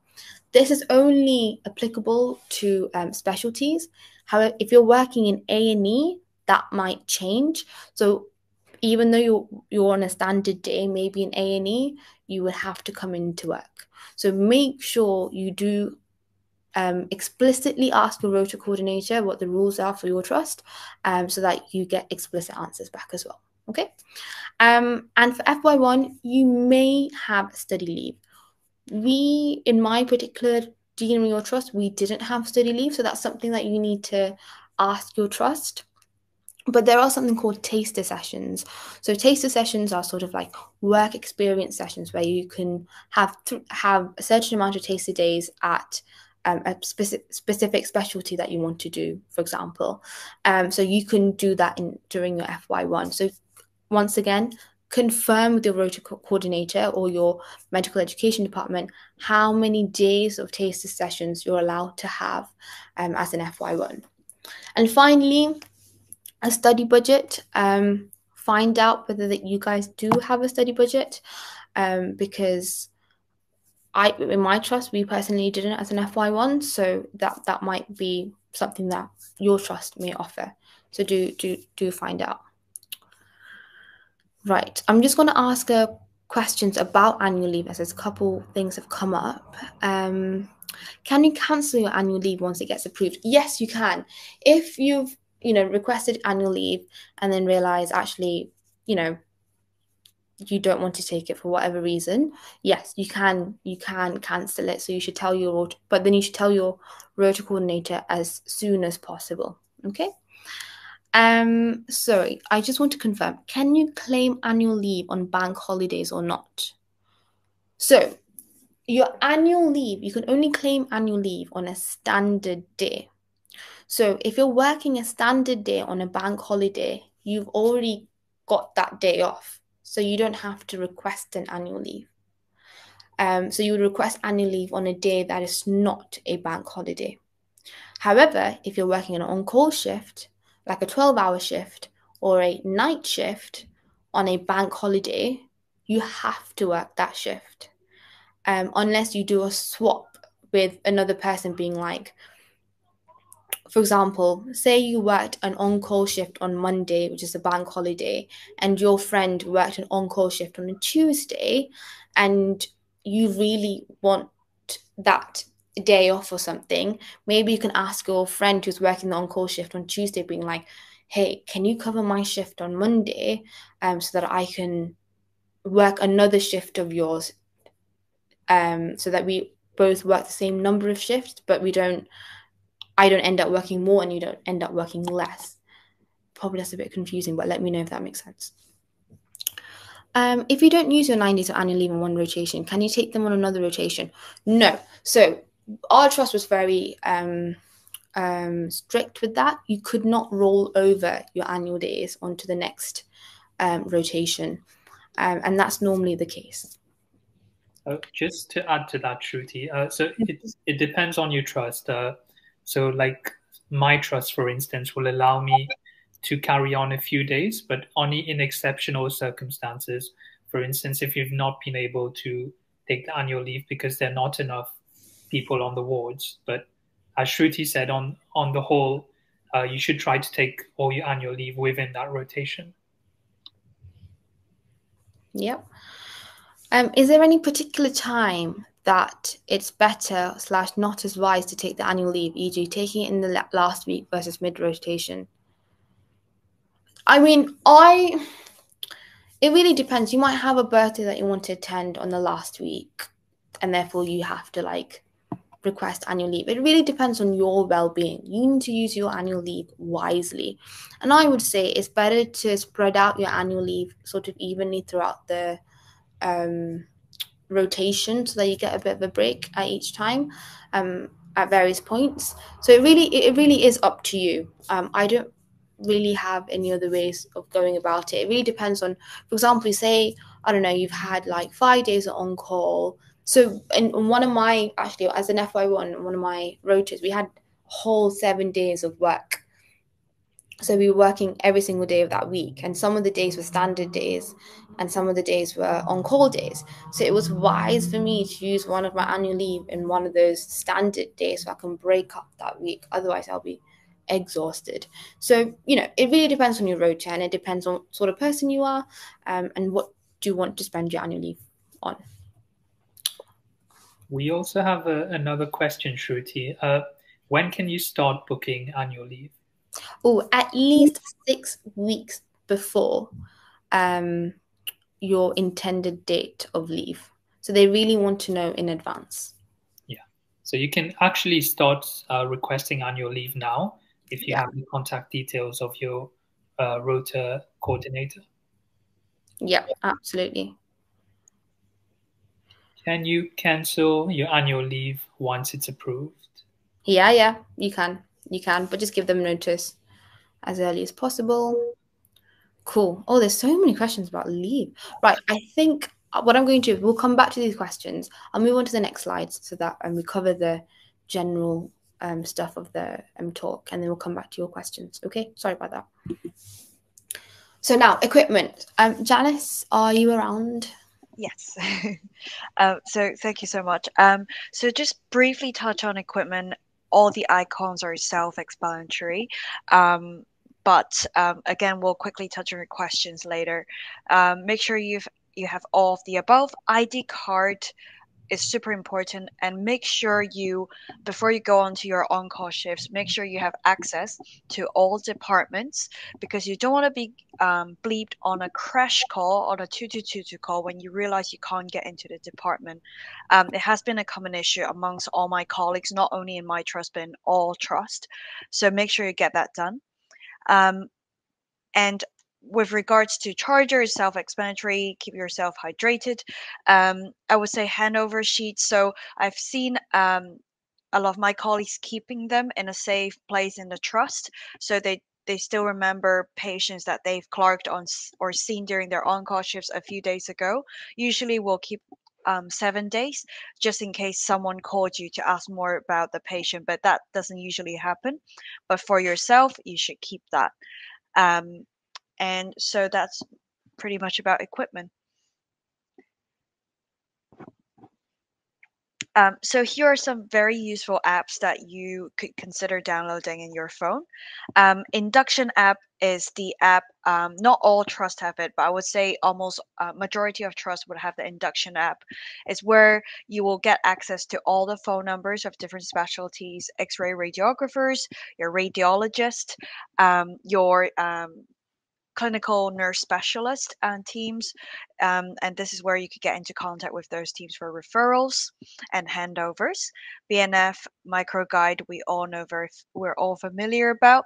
This is only applicable to specialties. However, if you're working in A&E, that might change. So even though you're on a standard day, maybe in A&E, you would have to come into work. So make sure you do explicitly ask your rota coordinator what the rules are for your trust, so that you get explicit answers back as well. Okay. And for FY1, you may have study leave. In my particular dealing with your trust, we didn't have study leave, so that's something that you need to ask your trust. But there are something called taster sessions. So taster sessions are sort of like work experience sessions where you can have a certain amount of taster days at a specific specialty that you want to do, for example. So you can do that during your FY1. So once again, confirm with your rota coordinator or your medical education department how many days of taster sessions you're allowed to have as an FY1. And finally, a study budget. Find out whether that you guys do have a study budget, because in my trust, we personally didn't as an FY1, so that might be something that your trust may offer. So do find out. Right, I'm just going to ask questions about annual leave as there's a couple things have come up. Can you cancel your annual leave once it gets approved? Yes, you can. If you've requested annual leave and then realize actually you don't want to take it for whatever reason, yes, you can cancel it. So you should tell your rota coordinator as soon as possible. Okay. Sorry, I just want to confirm, can you claim annual leave on bank holidays or not? So your annual leave, you can only claim annual leave on a standard day. So if you're working a standard day on a bank holiday, you've already got that day off. So you don't have to request an annual leave. So you would request annual leave on a day that is not a bank holiday. However, if you're working an on-call shift, like a 12-hour shift or a night shift on a bank holiday, you have to work that shift. Unless you do a swap with another person being like, for example, say you worked an on-call shift on Monday, which is a bank holiday, and your friend worked an on-call shift on a Tuesday, and you really want that day off or something, maybe you can ask your friend who's working the on-call shift on Tuesday, being like, hey, can you cover my shift on Monday so that I can work another shift of yours, so that we both work the same number of shifts, but I don't end up working more and you don't end up working less. Probably that's a bit confusing, but let me know if that makes sense. If you don't use your 9 days of annual leave in one rotation, can you take them on another rotation? No. So our trust was very strict with that. You could not roll over your annual days onto the next rotation. And that's normally the case. Just to add to that, Shruti, so it depends on your trust. So like my trust, for instance, will allow me to carry on a few days, but only in exceptional circumstances. For instance, if you've not been able to take the annual leave because there are not enough people on the wards. But as Shruti said, on the whole, you should try to take all your annual leave within that rotation. Yep. Is there any particular time that it's better / not as wise to take the annual leave, e.g. taking it in the last week versus mid-rotation? I mean, it really depends. You might have a birthday that you want to attend on the last week, and therefore you have to like request annual leave. It really depends on your well-being. You need to use your annual leave wisely. And I would say it's better to spread out your annual leave sort of evenly throughout the rotation so that you get a bit of a break at each time at various points. So it really is up to you. I don't really have any other ways of going about it. It really depends on, for example, say, I don't know, you've had like 5 days on call. So in one of my, actually as an FY1, one of my rotas, we had whole 7 days of work. So we were working every single day of that week, and some of the days were standard days and some of the days were on-call days. So it was wise for me to use one of my annual leave in one of those standard days so I can break up that week. Otherwise, I'll be exhausted. So, it really depends on your rota, and it depends on what sort of person you are and what do you want to spend your annual leave on. We also have another question, Shruti. When can you start booking annual leave? Oh, at least 6 weeks before your intended date of leave. So they really want to know in advance. Yeah. So you can actually start requesting annual leave now if you have the contact details of your rota coordinator. Yeah, absolutely. Can you cancel your annual leave once it's approved? Yeah, you can, but just give them notice as early as possible. Cool. Oh, there's so many questions about leave. Right, I think what I'm going to do, we'll come back to these questions. I'll move on to the next slides so that we cover the general stuff of the talk, and then we'll come back to your questions. Okay, sorry about that. So now, equipment. Janice, are you around? Yes. So thank you so much. So just briefly touch on equipment. All the icons are self-explanatory. But again, we'll quickly touch on your questions later. Make sure you have all of the above. ID card is super important, and make sure before you go on to your on-call shifts, make sure you have access to all departments, because you don't want to be bleeped on a crash call, on a 2222 call, when you realize you can't get into the department. It has been a common issue amongst all my colleagues, not only in my trust but in all trust. So make sure you get that done. And with regards to chargers, self-explanatory, keep yourself hydrated. I would say handover sheets. So I've seen a lot of my colleagues keeping them in a safe place in the trust, so they still remember patients that they've clerked on or seen during their on-call shifts a few days ago. Usually we'll keep 7 days, just in case someone called you to ask more about the patient, but that doesn't usually happen. But for yourself, you should keep that. And so that's pretty much about equipment. So here are some very useful apps that you could consider downloading in your phone. Induction app is the app. Not all trusts have it, but I would say almost majority of trusts would have the induction app. It's where you will get access to all the phone numbers of different specialties: X-ray radiographers, your radiologist, your clinical nurse specialist teams, and this is where you could get into contact with those teams for referrals and handovers. BNF microguide, we're all familiar about.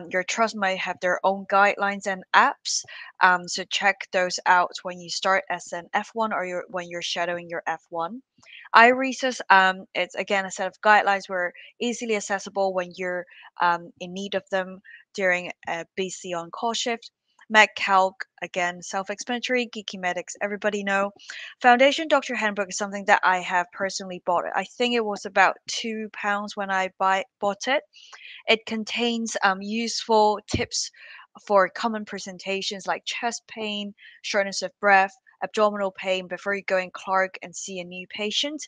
Your trust might have their own guidelines and apps, so check those out when you start as an F1 or when you're shadowing your F1. iResus, it's again a set of guidelines where easily accessible when you're in need of them during a busy on-call shift. MedCalc, again, self-explanatory. Geeky Medics, everybody know. Foundation Doctor Handbook is something that I have personally bought. I think it was about £2 when I bought it. It contains useful tips for common presentations like chest pain, shortness of breath, abdominal pain before you go in Clark and see a new patient,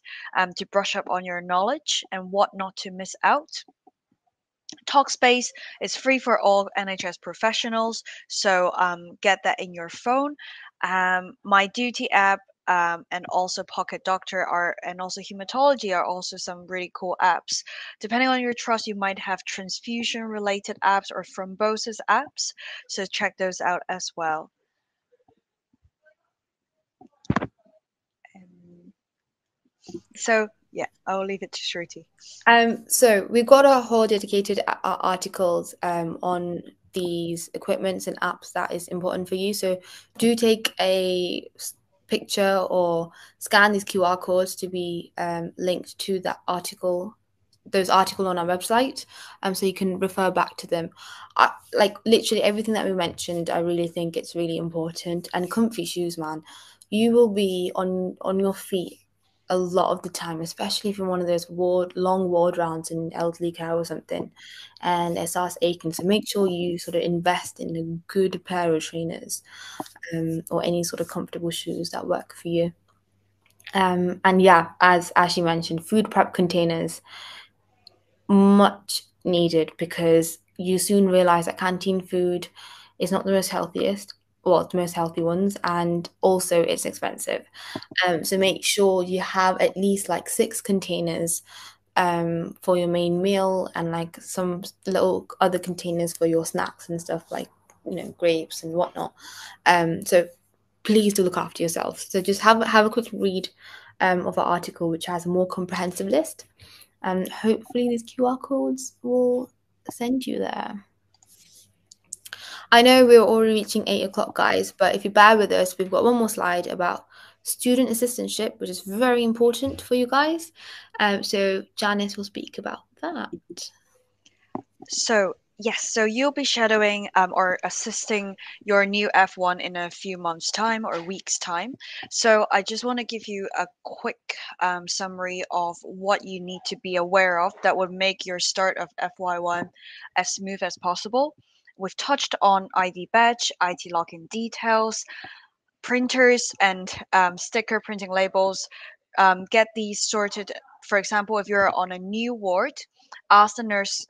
to brush up on your knowledge and what not to miss out. Talkspace is free for all NHS professionals, so get that in your phone. My Duty app, and also Pocket Doctor and also Hematology are also some really cool apps. Depending on your trust, you might have transfusion related apps or thrombosis apps, so check those out as well. So yeah, I'll leave it to Shruti. So we've got a whole dedicated articles on these equipments and apps that is important for you. So do take a picture or scan these QR codes to be linked to that article, those articles on our website, so you can refer back to them. Like literally everything that we mentioned, I really think it's really important. And comfy shoes, man, you will be on your feet a lot of the time, especially if you're one of those long ward rounds in elderly care or something, and it starts aching. So make sure you sort of invest in a good pair of trainers, or any sort of comfortable shoes that work for you. And yeah, as Ashley mentioned, food prep containers, much needed, because you soon realize that canteen food is not the most healthiest, well, the most healthy ones, and also it's expensive. So make sure you have at least like 6 containers for your main meal, and like some little other containers for your snacks and stuff, like, you know, grapes and whatnot. So please do look after yourself. So just have a quick read of our article, which has a more comprehensive list. And hopefully these QR codes will send you there. I know we're already reaching 8 o'clock, guys, but if you bear with us, we've got one more slide about student assistantship, which is very important for you guys. So Janice will speak about that. So yes, so you'll be shadowing or assisting your new F1 in a few months' time or weeks' time. So I just want to give you a quick summary of what you need to be aware of that would make your start of FY1 as smooth as possible. We've touched on ID badge, IT login details, printers, and sticker printing labels. Get these sorted. For example, if you're on a new ward, ask the nurse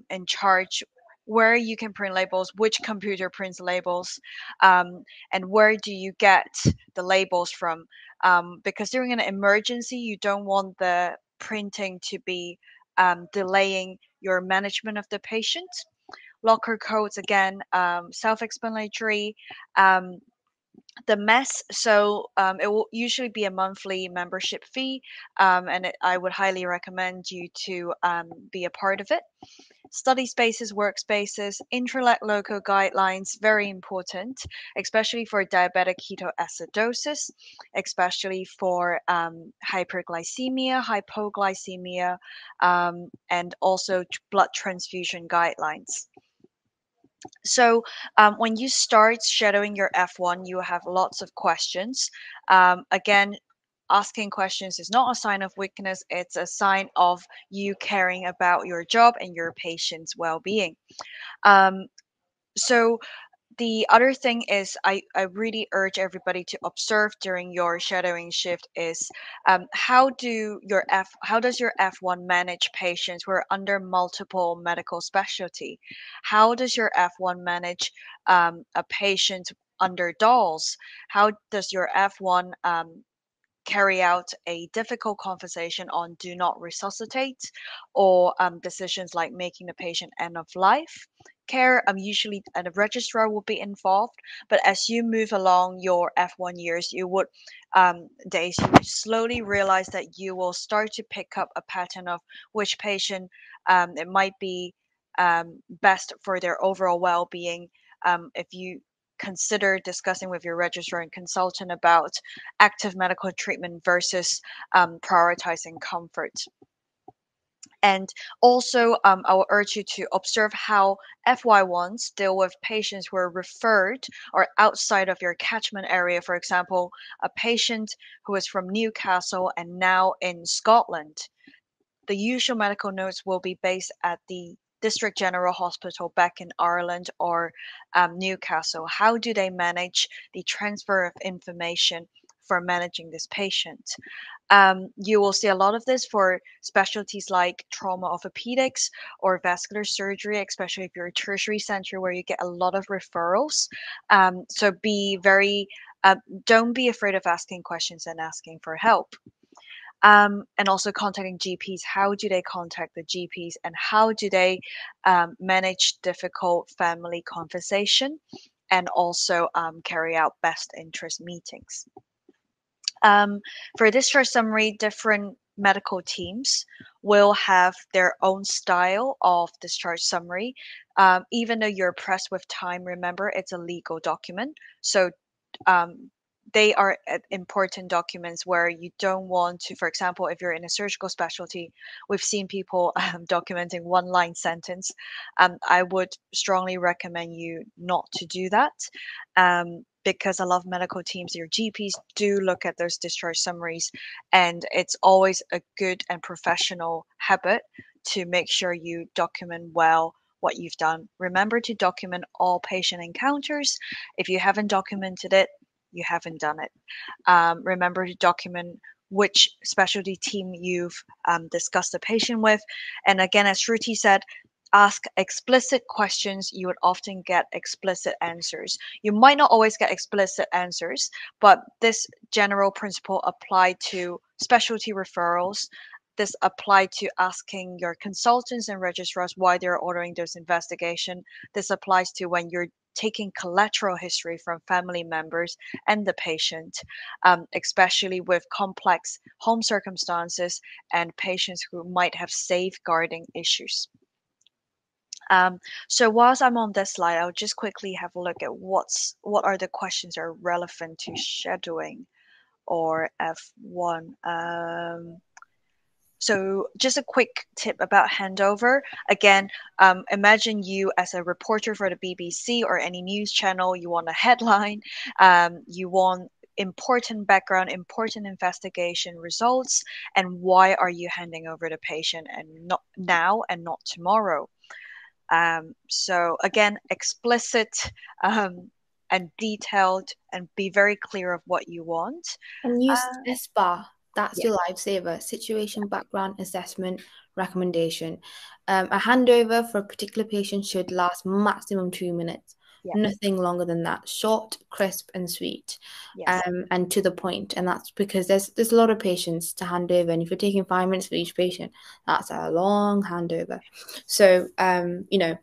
in charge where you can print labels, which computer prints labels, and where do you get the labels from. Because during an emergency, you don't want the printing to be delaying your management of the patient. Locker codes, again, self-explanatory. The mess, so it will usually be a monthly membership fee, and I would highly recommend you to be a part of it. Study spaces, workspaces, intralect local guidelines, very important, especially for diabetic ketoacidosis, especially for hyperglycemia, hypoglycemia, and also blood transfusion guidelines. So when you start shadowing your F1, you have lots of questions. Again, asking questions is not a sign of weakness, it's a sign of you caring about your job and your patient's well-being. So the other thing is I really urge everybody to observe during your shadowing shift is how does your F1 manage patients who are under multiple medical specialty? How does your F1 manage a patient under DALS? How does your F1 carry out a difficult conversation on do not resuscitate, or decisions like making the patient end of life care? Usually a registrar will be involved, but as you move along your F1 years, you would days, you would slowly realize that you will start to pick up a pattern of which patient it might be best for their overall well-being. If you consider discussing with your registrar and consultant about active medical treatment versus prioritizing comfort. And also, I will urge you to observe how FY1s deal with patients who are referred or outside of your catchment area. For example, a patient who is from Newcastle and now in Scotland. The usual medical notes will be based at the District General Hospital back in Ireland or Newcastle? How do they manage the transfer of information for managing this patient? You will see a lot of this for specialties like trauma orthopedics or vascular surgery, especially if you're a tertiary center where you get a lot of referrals. So don't be afraid of asking questions and asking for help. And also contacting GPs. How do they contact the GPs, and how do they manage difficult family conversation, and also carry out best interest meetings? For discharge summary, different medical teams will have their own style of discharge summary. Even though you're pressed with time, remember it's a legal document. So they are important documents where you don't want to, for example, if you're in a surgical specialty, we've seen people documenting one-line sentence. I would strongly recommend you not to do that. Because a lot of medical teams, your GPs, do look at those discharge summaries, and it's always a good and professional habit to make sure you document well what you've done. Remember to document all patient encounters. If you haven't documented it, you haven't done it. Remember to document which specialty team you've discussed the patient with. And again, as Shruti said, ask explicit questions. You would often get explicit answers. You might not always get explicit answers, but this general principle applied to specialty referrals. This applied to asking your consultants and registrars why they're ordering those investigations. This applies to when you're taking collateral history from family members and the patient, especially with complex home circumstances and patients who might have safeguarding issues. So whilst I'm on this slide, I'll just quickly have a look at what are the questions that are relevant to shadowing or F1. So just a quick tip about handover. Again, imagine you as a reporter for the BBC or any news channel. You want a headline. You want important background, important investigation results, and why are you handing over the patient and not now and not tomorrow? So again, explicit and detailed, and be very clear of what you want. And use SBAR. That's Yeah. your lifesaver: situation, background, assessment, recommendation. A handover for a particular patient should last maximum 2 minutes. Yes. Nothing longer than that. Short, crisp, and sweet. Yes. And to the point. And that's because there's a lot of patients to hand over. And if you're taking 5 minutes for each patient, that's a long handover. So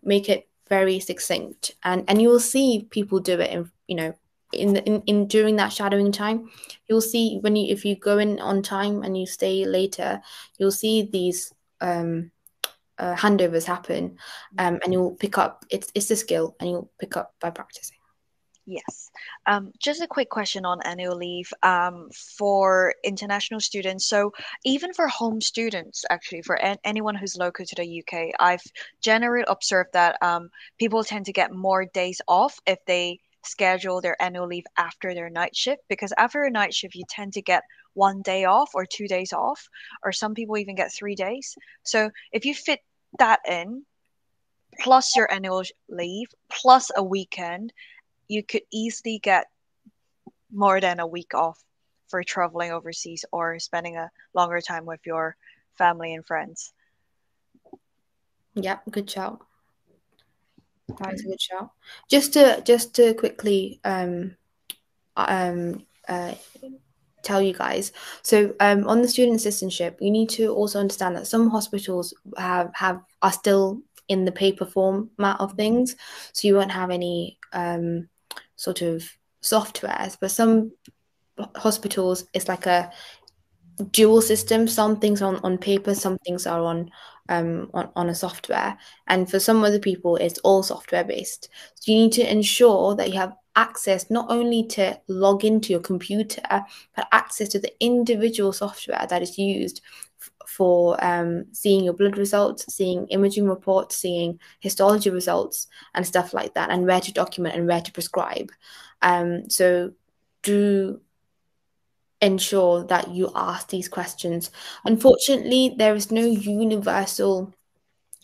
make it very succinct. And you will see people do it in during that shadowing time. You'll see if you go in on time and you stay later, you'll see these handovers happen, and you'll pick up. It's a skill, and you'll pick up by practicing. Yes. Just a quick question on annual leave for international students. So even for home students, actually, for anyone who's local to the UK, I've generally observed that people tend to get more days off if they schedule their annual leave after their night shift, because after a night shift, you tend to get 1 day off or 2 days off, or some people even get 3 days. So if you fit that in, plus your annual leave, plus a weekend, you could easily get more than a week off for traveling overseas or spending a longer time with your family and friends. Yeah, good shout. That is a good shout. Just to quickly tell you guys. So on the student assistantship, you need to also understand that some hospitals are still in the paper format of things, so you won't have any sort of softwares. But some hospitals, it's like a dual system. Some things are on paper, some things are on a software, and for some other people it's all software based. So you need to ensure that you have access not only to log into your computer, but access to the individual software that is used for seeing your blood results, seeing imaging reports, seeing histology results and stuff like that, and where to document and where to prescribe. So do ensure that you ask these questions. Unfortunately, there is no universal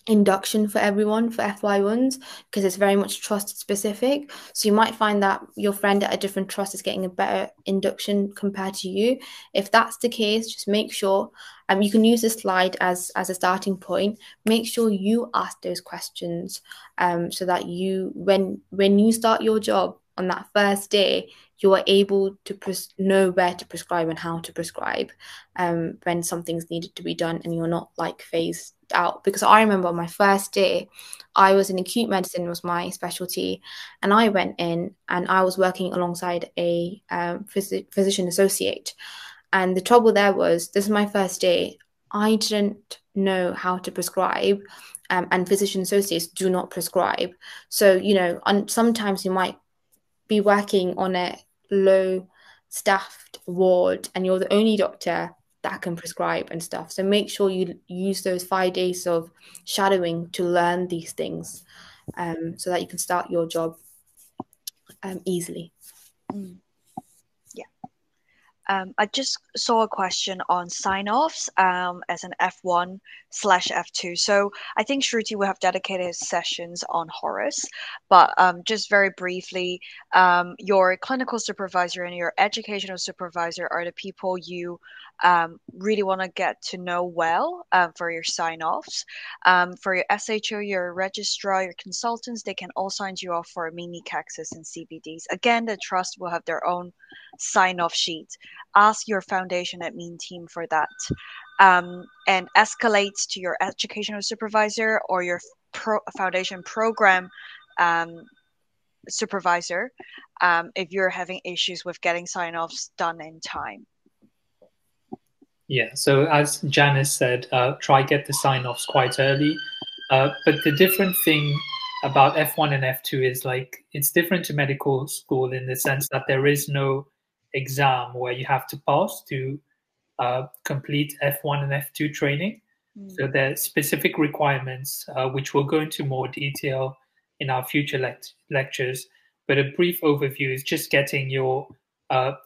induction for everyone for FY1s because it's very much trust specific. So you might find that your friend at a different trust is getting a better induction compared to you. If that's the case, just make sure you can use this slide as a starting point. Make sure you ask those questions so that you when you start your job on that first day, you are able to know where to prescribe and how to prescribe when something's needed to be done and you're not like phased out. Because I remember on my first day, I was in acute medicine was my specialty, and I went in and I was working alongside a physician associate. And the trouble there was, this is my first day, I didn't know how to prescribe, and physician associates do not prescribe. So, you know, sometimes you might be working on a low staffed ward and you're the only doctor that can prescribe and stuff. So make sure you use those 5 days of shadowing to learn these things so that you can start your job easily. I just saw a question on sign-offs as an F1/F2. So I think Shruti will have dedicated sessions on Horus, but just very briefly, your clinical supervisor and your educational supervisor are the people you really want to get to know well for your sign-offs. For your SHO, your registrar, your consultants, they can all sign you off for mini caxes and CBDs. Again, the trust will have their own sign-off sheet. Ask your foundation admin team for that, and escalate to your educational supervisor or your foundation program supervisor if you're having issues with getting sign-offs done in time. Yeah, so as Janice said, try get the sign-offs quite early. But the different thing about F1 and F2 is like it's different to medical school in the sense that there is no exam where you have to pass to complete F1 and F2 training. So there are specific requirements, which we'll go into more detail in our future lectures. But a brief overview is just getting your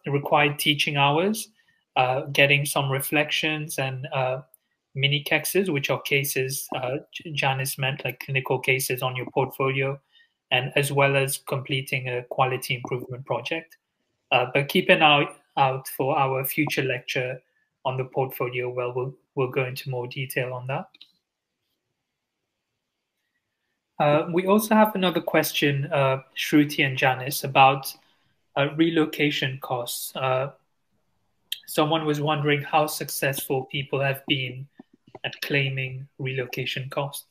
required teaching hours, getting some reflections and mini cases, which are cases Janice meant like clinical cases on your portfolio, and as well as completing a quality improvement project. But keep an eye out for our future lecture on the portfolio. Well, we'll go into more detail on that. We also have another question, Shruti and Janice, about relocation costs. Someone was wondering how successful people have been at claiming relocation costs.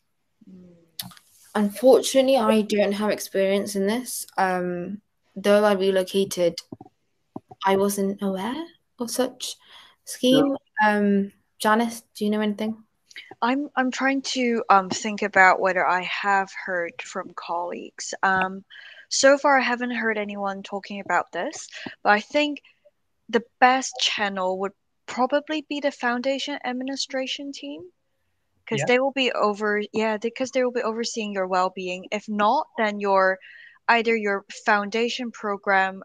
Unfortunately, I don't have experience in this. Though I relocated, I wasn't aware of such scheme. Janice, do you know anything? I'm trying to think about whether I have heard from colleagues. So far, I haven't heard anyone talking about this, but I think the best channel would probably be the foundation administration team, because they will be because they will be overseeing your well-being. If not, then either your foundation program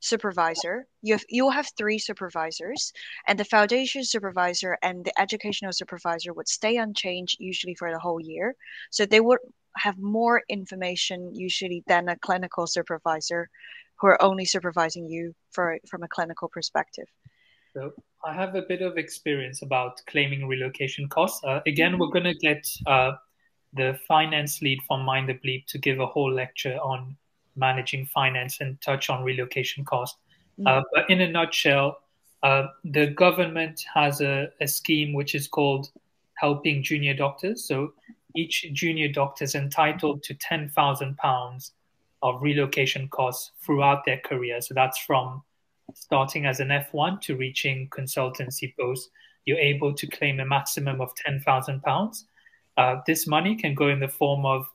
supervisor. You'll have 3 supervisors, and the foundation supervisor and the educational supervisor would stay unchanged usually for the whole year. So they would have more information usually than a clinical supervisor who are only supervising you from a clinical perspective. So I have a bit of experience about claiming relocation costs. Again, we're going to get the finance lead from Mind the Bleep to give a whole lecture on managing finance and touch on relocation costs. But in a nutshell, the government has a scheme which is called Helping Junior Doctors. So each junior doctor is entitled to £10,000 of relocation costs throughout their career. So that's from starting as an F1 to reaching consultancy post. You're able to claim a maximum of £10,000. This money can go in the form of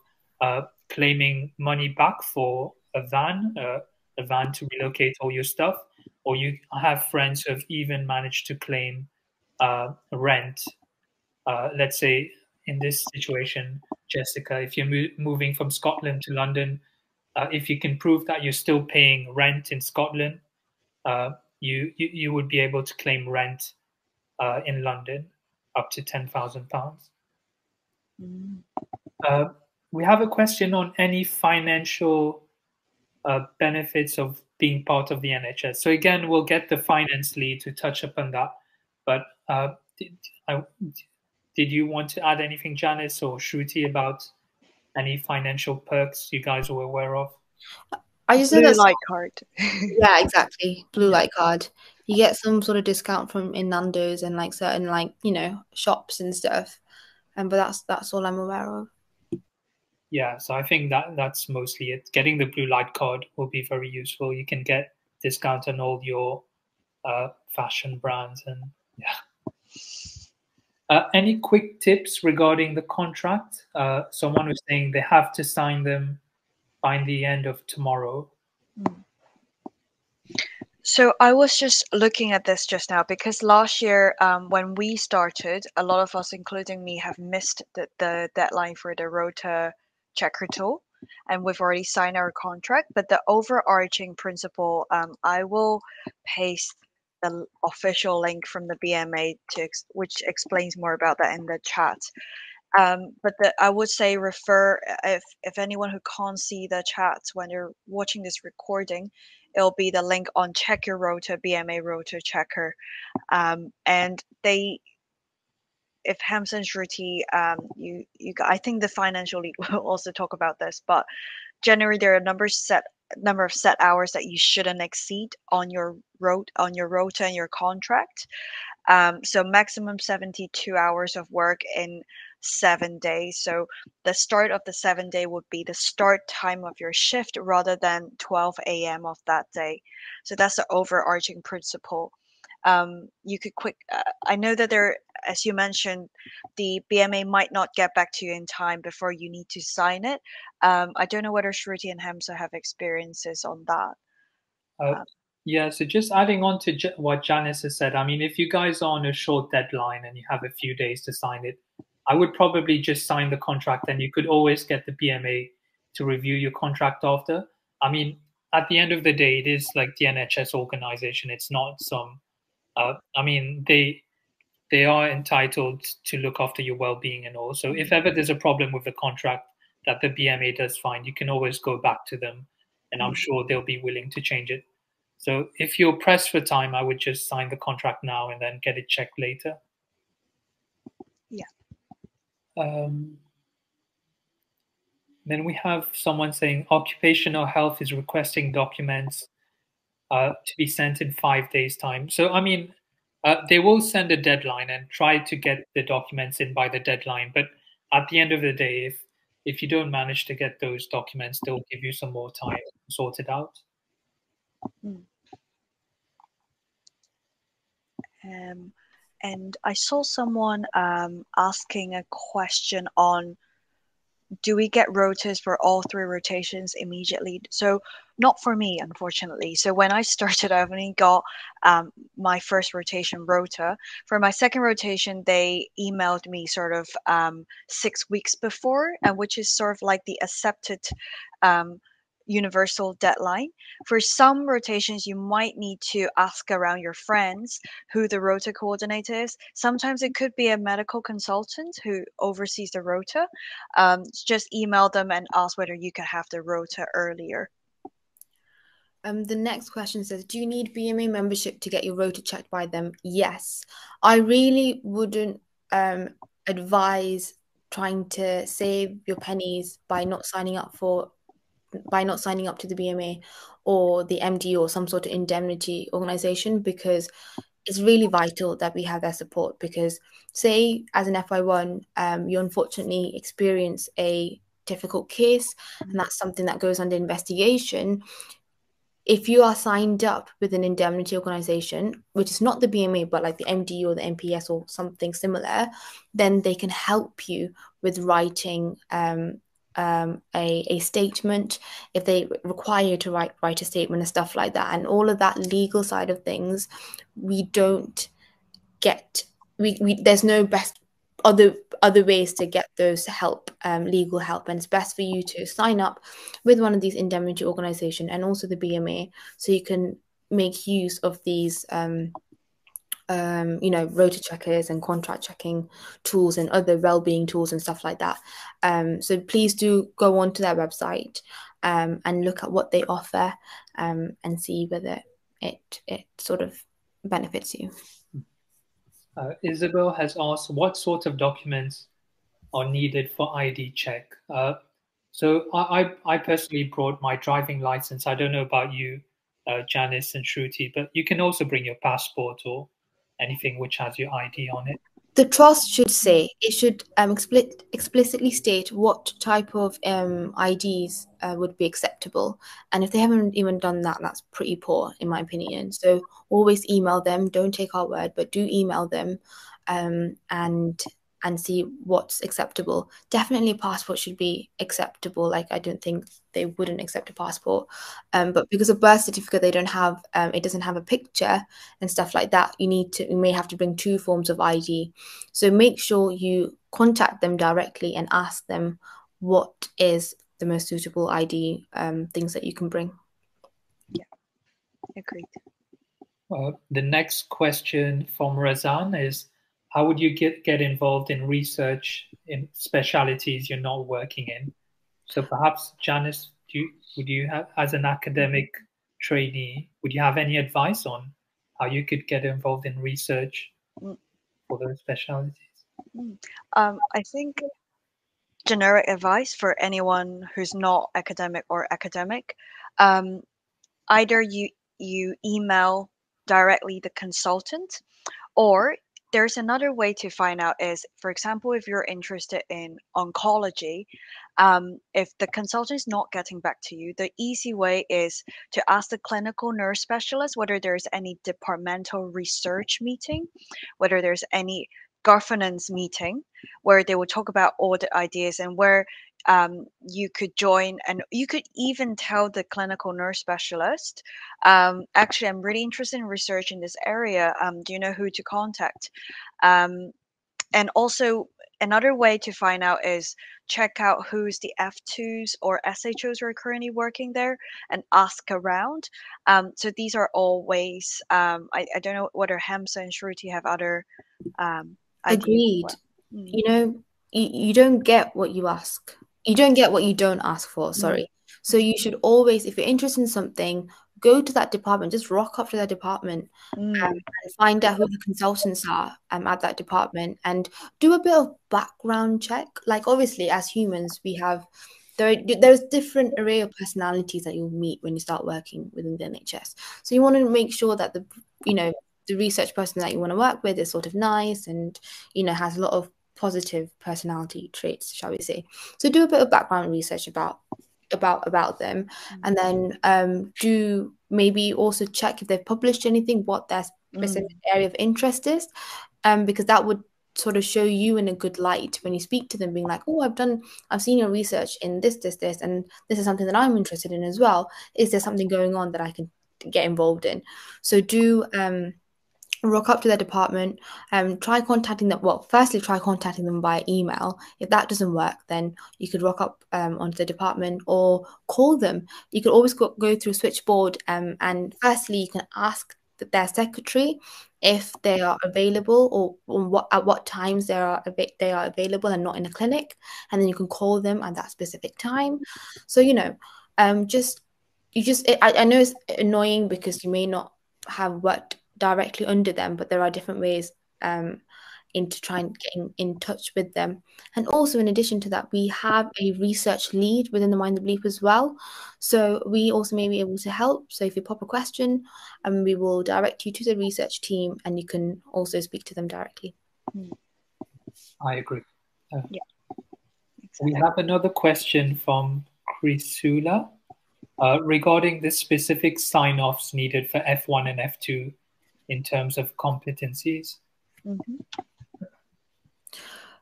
claiming money back for a van to relocate all your stuff, or you have friends who have even managed to claim rent. Let's say in this situation, Jessica, if you're moving from Scotland to London, if you can prove that you're still paying rent in Scotland, you would be able to claim rent in London up to £10,000. We have a question on any financial benefits of being part of the NHS. So again, we'll get the finance lead to touch upon that. But did you want to add anything, Janice or Shruti, about any financial perks you guys were aware of? I just Blue know that light card. yeah, exactly. Blue light card. You get some sort of discount from in Nando's and like certain like, you know, shops and stuff. But that's all I'm aware of. Yeah, so I think that's mostly it. Getting the blue light card will be very useful. You can get discount on all your fashion brands and yeah. Any quick tips regarding the contract? Someone was saying they have to sign them by the end of tomorrow. So I was just looking at this just now because last year, when we started, a lot of us, including me, have missed the deadline for the rota checker tool, and we've already signed our contract. But the overarching principle, I will paste the official link from the BMA which explains more about that in the chat. But I would say refer if anyone who can't see the chat when you're watching this recording, it'll be the link on Check Your Rota BMA Rota Checker, and if Hamza and Shruti, I think the financial lead will also talk about this, but generally there are a number of set hours that you shouldn't exceed on your rota and your contract. So maximum 72 hours of work in 7 days. So the start of the 7 day would be the start time of your shift rather than 12 a.m. of that day. So that's the overarching principle. You could I know that as you mentioned, the BMA might not get back to you in time before you need to sign it. I don't know whether Shruti and Hamza have experiences on that. Yeah, so just adding on to what Janice has said, I mean, if you guys are on a short deadline and you have a few days to sign it, I would probably just sign the contract and you could always get the BMA to review your contract after. I mean, at the end of the day, it is like the NHS organization. It's not some, I mean, they are entitled to look after your well-being and all. So if ever there's a problem with the contract that the BMA does find, you can always go back to them and I'm sure they'll be willing to change it. So if you're pressed for time, I would just sign the contract now and then get it checked later. Yeah. Then we have someone saying occupational health is requesting documents to be sent in 5 days' time. So, I mean, they will send a deadline and try to get the documents in by the deadline. But at the end of the day, if you don't manage to get those documents, they'll give you some more time to sort it out. And I saw someone asking a question on, do we get rotas for all 3 rotations immediately? So not for me, unfortunately. So when I started, I only got my first rotation rota. For my second rotation, they emailed me sort of 6 weeks before, which is sort of like the accepted universal deadline. For some rotations, you might need to ask around your friends who the rota coordinator is. Sometimes it could be a medical consultant who oversees the rota. Just email them and ask whether you can have the rota earlier. The next question says, do you need BMA membership to get your rota checked by them? Yes. I really wouldn't advise trying to save your pennies by not signing up to the BMA or the MD or some sort of indemnity organization, because it's really vital that we have their support. Because say as an FY1, you unfortunately experience a difficult case and that's something that goes under investigation. If you are signed up with an indemnity organization, which is not the BMA, but like the MD or the MPS or something similar, then they can help you with writing a statement, if they require you to write a statement and stuff like that. And all of that legal side of things, we don't get, there's no best other ways to get those help, legal help, and it's best for you to sign up with one of these indemnity organization and also the BMA, so you can make use of these rota checkers and contract checking tools and other well-being tools and stuff like that. So please do go onto their website and look at what they offer and see whether it sort of benefits you. Isabel has asked, what sort of documents are needed for ID check? So I personally brought my driving license. I don't know about you, Janice and Shruti, but you can also bring your passport or anything which has your ID on it. The trust should say, it should explicitly state what type of IDs would be acceptable. And if they haven't even done that, that's pretty poor, in my opinion. So always email them. Don't take our word, but do email them and see what's acceptable. Definitely a passport should be acceptable. Like, I don't think they wouldn't accept a passport. But because a birth certificate, they don't have, it doesn't have a picture and stuff like that, you may have to bring 2 forms of ID. So make sure you contact them directly and ask them what is the most suitable ID things that you can bring. Yeah, agreed. The next question from Razan is, how would you get involved in research in specialities you're not working in? So perhaps, Janice, would you have, as an academic trainee, would you have any advice on how you could get involved in research for those specialities? I think generic advice for anyone who's not academic or academic, either you email directly the consultant, or there's another way to find out is, for example, if you're interested in oncology, if the consultant is not getting back to you, the easy way is to ask the clinical nurse specialist whether there's any departmental research meeting, whether there's any governance meeting where they will talk about all the ideas and where you could join, and you could even tell the clinical nurse specialist, actually, I'm really interested in research in this area. Do you know who to contact? And also, another way to find out is check out who's the F2s or SHOs who are currently working there and ask around. So these are all ways. I don't know whether Hamza and Shruti have other ideas. Agreed. Well. You don't get what you ask. You don't get what you don't ask for, sorry. So you should always, if you're interested in something, go to that department, just rock up to that department and find out who the consultants are at that department and do a bit of background check. Like, obviously, as humans, there's different array of personalities that you'll meet when you start working within the NHS. So you want to make sure that the research person that you want to work with is sort of nice and, has a lot of positive personality traits, shall we say. So do a bit of background research about them, and then do maybe also check if they've published anything, what their specific area of interest is, because that would sort of show you in a good light when you speak to them, being like, oh, I've seen your research in this, and this is something that I'm interested in as well. Is there something going on that I can get involved in? So do rock up to their department, try contacting them. Well, firstly, try contacting them by email. If that doesn't work, then you could rock up onto the department or call them. You could always go through switchboard, and firstly, you can ask their secretary if they are available or at what times they are available and not in a clinic, and then you can call them at that specific time. So I know it's annoying because you may not have worked directly under them, but there are different ways into trying getting in touch with them. And also, in addition to that, we have a research lead within the Mind the Bleep as well, so we also may be able to help. So if you pop a question, we will direct you to the research team, and you can also speak to them directly. I agree. Yeah, exactly. We have another question from Chrysoula regarding the specific sign-offs needed for F1 and F2 in terms of competencies.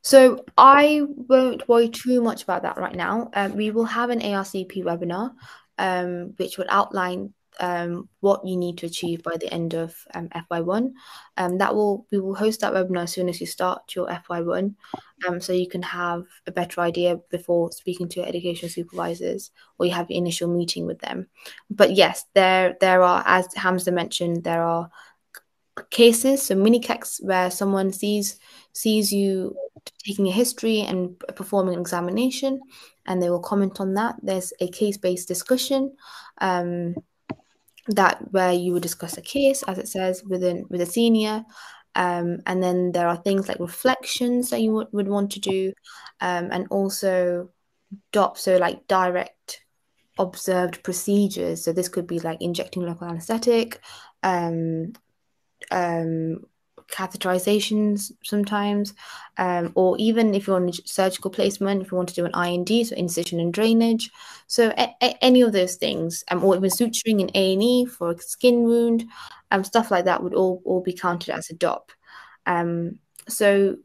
So I won't worry too much about that right now. We will have an ARCP webinar, which will outline what you need to achieve by the end of FY1. We will host that webinar as soon as you start your FY1, so you can have a better idea before speaking to your education supervisors or you have your initial meeting with them. But yes, there are, as Hamza mentioned, there are cases, so mini checks where someone sees you taking a history and performing an examination, and they will comment on that. There's a case-based discussion, that where you would discuss a case, as it says, with a senior. And then there are things like reflections that you would want to do, and also DOP, so like direct observed procedures. So this could be like injecting local anesthetic, catheterizations sometimes, or even if you're on surgical placement, if you want to do an IND, so incision and drainage. So any of those things, or even suturing in A&E for a skin wound, stuff like that would all be counted as a DOP. So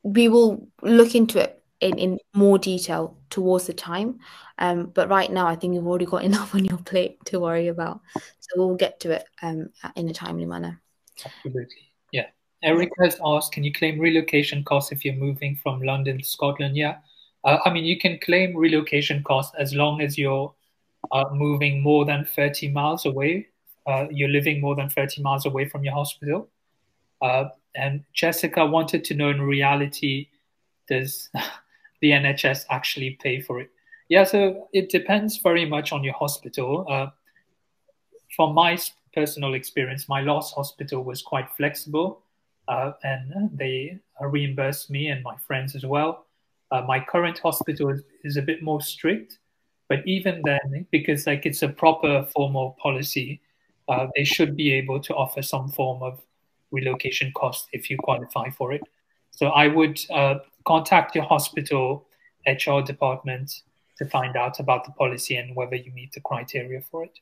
we will look into it in more detail towards the time. But right now, I think you've already got enough on your plate to worry about. So we'll get to it in a timely manner. Absolutely. Yeah. Eric has asked, can you claim relocation costs if you're moving from London to Scotland? Yeah. I mean, you can claim relocation costs as long as you're moving more than 30 miles away. You're living more than 30 miles away from your hospital. And Jessica wanted to know, in reality, does the NHS actually pay for it? Yeah, so it depends very much on your hospital. From my personal experience, my last hospital was quite flexible, and they reimbursed me and my friends as well. My current hospital is a bit more strict, but even then, because like it's a proper formal policy, they should be able to offer some form of relocation cost if you qualify for it. So I would contact your hospital HR department to find out about the policy and whether you meet the criteria for it.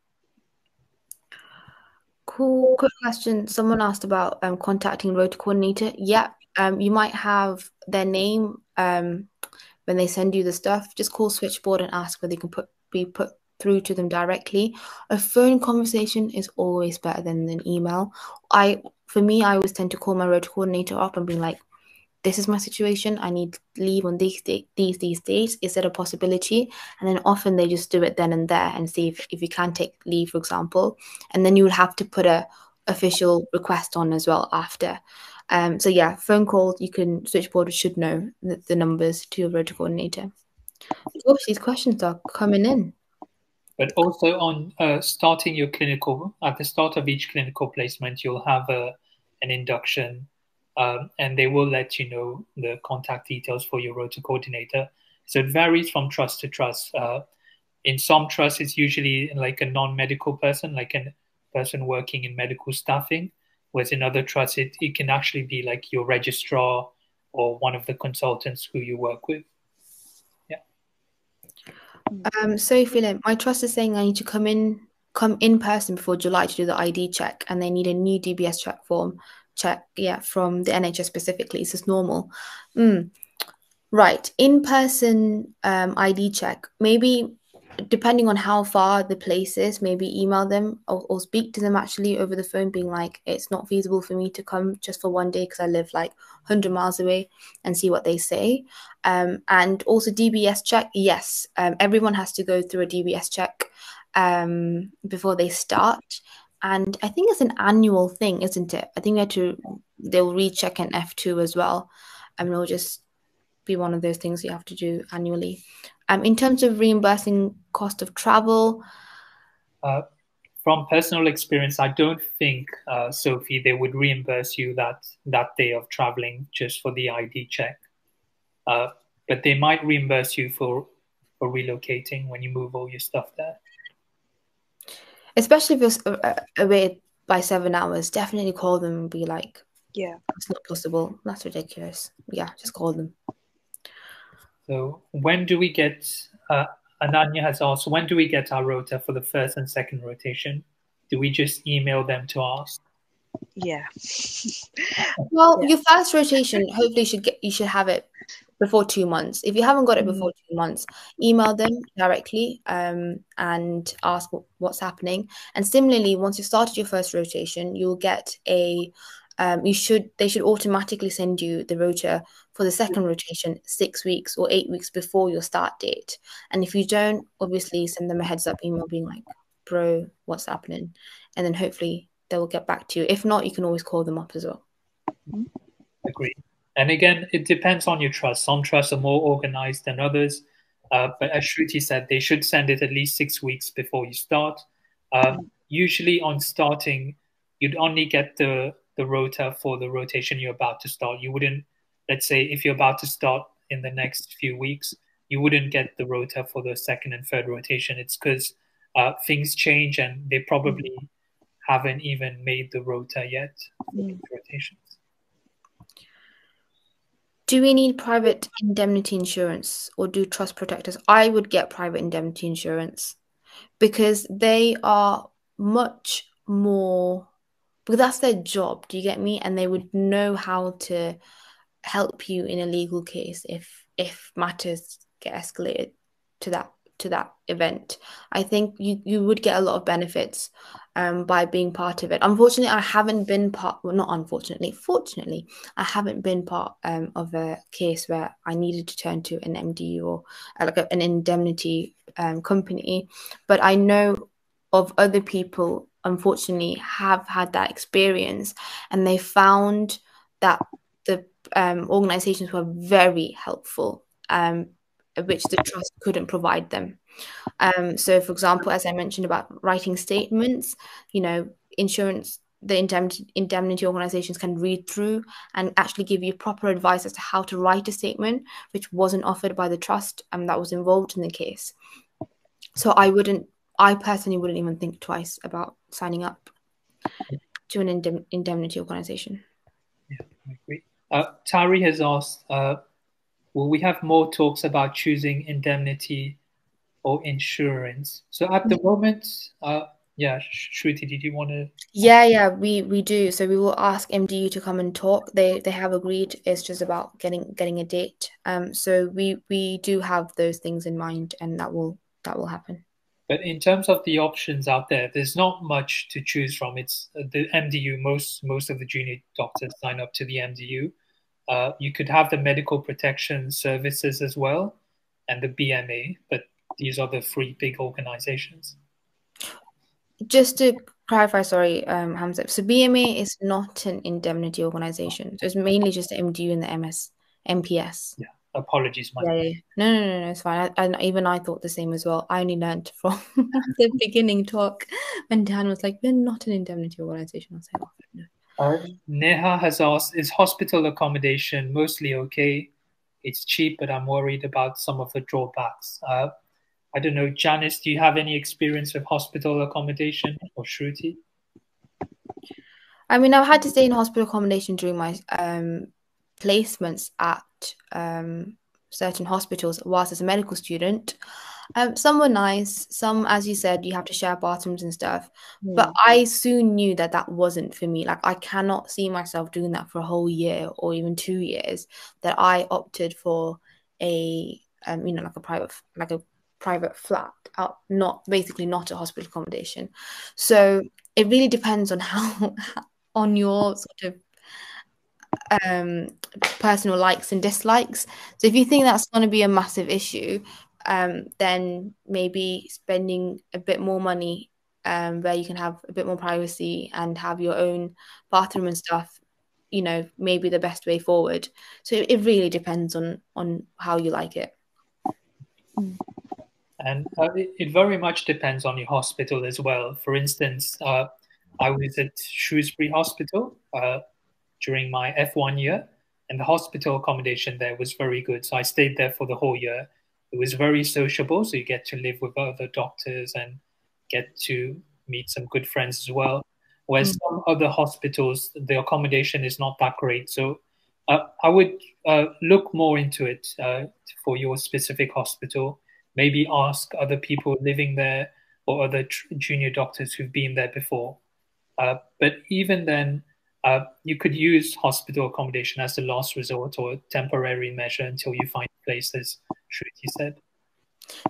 Cool. Quick question. Someone asked about contacting rota coordinator. Yeah, you might have their name when they send you the stuff. Just call switchboard and ask whether you can be put through to them directly. A phone conversation is always better than an email. For me, I always tend to call my rota coordinator up and be like, this is my situation. I need leave on these days. Is that a possibility? And then often they just do it then and there and see if you can take leave, for example. And then you would have to put a official request on as well after. So yeah, phone call, you can, switchboard should know the numbers to your rota coordinator. Gosh, these questions are coming in. But also on starting your clinical, at the start of each clinical placement, you'll have an induction, and they will let you know the contact details for your rota coordinator. So it varies from trust to trust. In some trusts, it's usually like a non-medical person, like a person working in medical staffing, whereas in other trusts, it can actually be like your registrar or one of the consultants who you work with. Sophie, my trust is saying I need to come in person before July to do the ID check, and they need a new DBS check from the NHS specifically. Is this normal? Right, in-person ID check. Maybe depending on how far the place is, maybe email them or speak to them actually over the phone, being like, it's not feasible for me to come just for one day because I live like 100 miles away, and see what they say. And also DBS check. Yes, everyone has to go through a DBS check before they start. And I think it's an annual thing, isn't it? I think they'll recheck an F2 as well. And it'll just be one of those things you have to do annually. In terms of reimbursing cost of travel, from personal experience, I don't think, Sophie, they would reimburse you that day of traveling just for the ID check. But they might reimburse you for relocating when you move all your stuff there. Especially if you're away by 7 hours, definitely call them and be like, yeah, it's not possible. That's ridiculous. Yeah, just call them. So when do we get, Ananya has asked, when do we get our rota for the first and second rotation? Do we just email them to ask? Yeah. Well, your first rotation, hopefully you should have it before 2 months. If you haven't got it before 2 months, email them directly and ask what's happening. And similarly, once you've started your first rotation, you'll get they should automatically send you the rota for the second rotation 6 weeks or 8 weeks before your start date. And if you don't, obviously send them a heads up email being like, bro, what's happening? And then hopefully they will get back to you. If not, you can always call them up as well. Agree. And again, it depends on your trust. Some trusts are more organized than others. But as Shruti said, they should send it at least 6 weeks before you start. Usually on starting, you'd only get the rota for the rotation you're about to start. You wouldn't, let's say, if you're about to start in the next few weeks, you wouldn't get the rota for the second and third rotation. It's because things change and they probably haven't even made the rota yet for these rotations. Do we need private indemnity insurance, or do trust protect us? I would get private indemnity insurance because they are much more, because that's their job. Do you get me? And they would know how to help you in a legal case if matters get escalated to that event. I think you would get a lot of benefits by being part of it. Unfortunately, I haven't been part, well, not unfortunately, fortunately, I haven't been part of a case where I needed to turn to an MDU or an indemnity company, but I know of other people, unfortunately, have had that experience, and they found that the organizations were very helpful, which the trust couldn't provide them. So, for example, as I mentioned about writing statements, insurance, the indemnity organizations can read through and actually give you proper advice as to how to write a statement, which wasn't offered by the trust that was involved in the case. So I personally wouldn't even think twice about signing up to an indemnity organization. Yeah, I agree. Tari has asked, will we have more talks about choosing indemnity or insurance? So at the moment, Shruti, did you want to? Yeah, we do. So we will ask MDU to come and talk. They have agreed. It's just about getting a date. So we do have those things in mind, and that will happen. But in terms of the options out there, there's not much to choose from. It's the MDU. Most of the junior doctors sign up to the MDU. You could have the medical protection services as well, and the BMA. But these are the three big organizations. Just to clarify, sorry, Hamza. So BMA is not an indemnity organization. So it's mainly just the MDU and the MPS. Yeah. Apologies, Yeah. No, it's fine. Even I thought the same as well. I only learned from the beginning talk when Dan was like, "We're not an indemnity organization." I was like, "Oh, no." Neha has asked, is hospital accommodation mostly okay? It's cheap, but I'm worried about some of the drawbacks. I don't know, Janice, do you have any experience with hospital accommodation, or Shruti? I mean, I've had to stay in hospital accommodation during my placements at certain hospitals whilst as a medical student. Some were nice. Some, as you said, you have to share bathrooms and stuff. But I soon knew that wasn't for me. Like, I cannot see myself doing that for a whole year or even 2 years. That I opted for a like a private flat, not a hospital accommodation. So it really depends on how on your sort of personal likes and dislikes. So if you think that's going to be a massive issue, then maybe spending a bit more money where you can have a bit more privacy and have your own bathroom and stuff, maybe the best way forward. So it really depends on how you like it. And it very much depends on your hospital as well. For instance, I was at Shrewsbury Hospital during my F1 year, and the hospital accommodation there was very good. So I stayed there for the whole year. It was very sociable, so you get to live with other doctors and get to meet some good friends as well. Whereas some other hospitals, the accommodation is not that great. So I would look more into it for your specific hospital. Maybe ask other people living there or other junior doctors who've been there before. But even then, you could use hospital accommodation as a last resort or a temporary measure until you find a place, as Shruti said.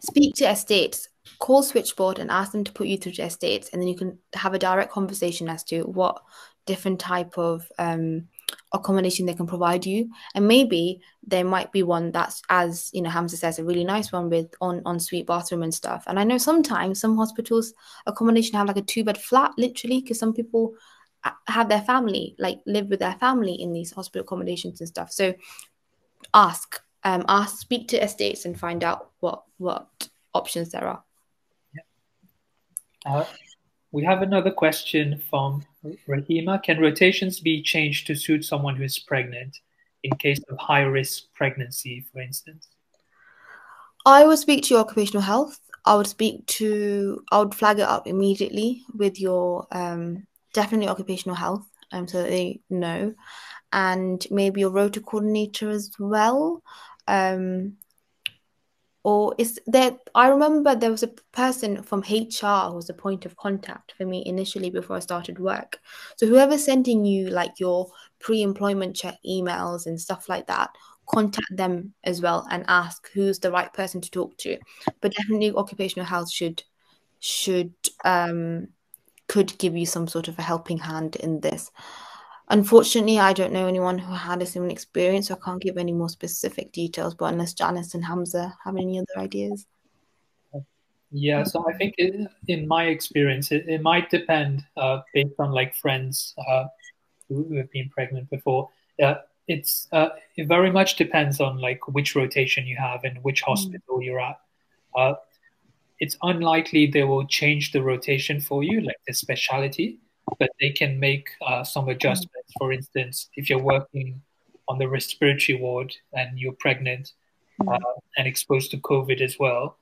Speak to estates, call switchboard and ask them to put you through to estates, and then you can have a direct conversation as to what different type of accommodation they can provide you, and maybe there might be one that's, as you know, Hamza says, a really nice one with en suite bathroom and stuff. And I know sometimes some hospitals accommodation have like a 2-bed flat, literally, because some people have their family, like live with their family in these hospital accommodations and stuff. So ask, speak to estates and find out what options there are. We have another question from Rahima. Can rotations be changed to suit someone who is pregnant in case of high-risk pregnancy, for instance? I would speak to your occupational health. I would flag it up immediately with your definitely occupational health, so that they know, and maybe your rota coordinator as well. Or is there, I remember there was a person from HR who was a point of contact for me initially before I started work. So whoever's sending you like your pre-employment check emails and stuff like that, contact them as well and ask who's the right person to talk to. But definitely occupational health could give you some sort of a helping hand in this. Unfortunately, I don't know anyone who had a similar experience, so I can't give any more specific details. But unless Janice and Hamza have any other ideas. Yeah, so I think in my experience, it might depend based on like friends who have been pregnant before. It very much depends on like which rotation you have and which hospital you're at. It's unlikely they will change the rotation for you, like the specialty, but they can make some adjustments. For instance, if you're working on the respiratory ward and you're pregnant and exposed to COVID as well,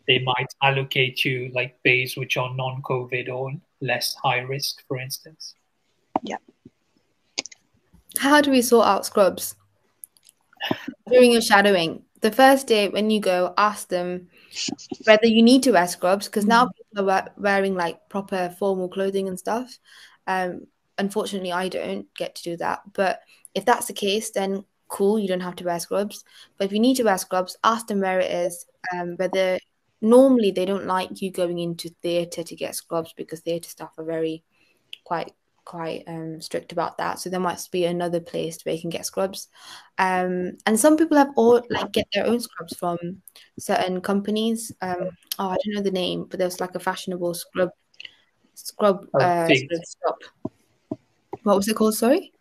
they might allocate you like bays which are non-COVID or less high risk, for instance. Yeah. How do we sort out scrubs? During your shadowing, the first day when you go, ask them whether you need to wear scrubs, because now people are wearing like proper formal clothing and stuff. Unfortunately, I don't get to do that. But if that's the case, then cool, you don't have to wear scrubs. But if you need to wear scrubs, ask them where it is. Whether normally they don't like you going into theatre to get scrubs because theatre staff are very quite strict about that. So there might be another place where you can get scrubs. And some people have get their own scrubs from certain companies. I don't know the name, but there's like a fashionable scrub sort of shop. What was it called? Sorry?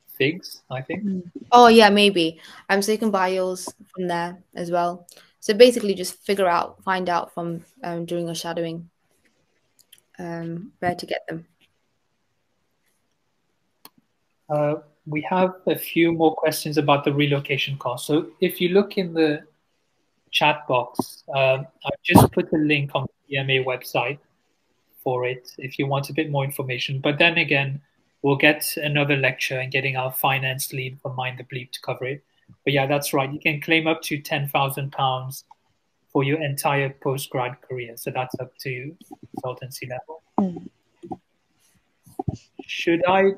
Figs, I think. Oh yeah, maybe. So you can buy yours from there as well. So basically just find out from during your shadowing where to get them. We have a few more questions about the relocation cost. So if you look in the chat box, I've just put a link on the PMA website for it if you want a bit more information. But then again, we'll get another lecture and getting our finance lead from Mind the Bleep to cover it. But yeah, that's right. You can claim up to £10,000 for your entire postgrad career. So that's up to consultancy level. Should I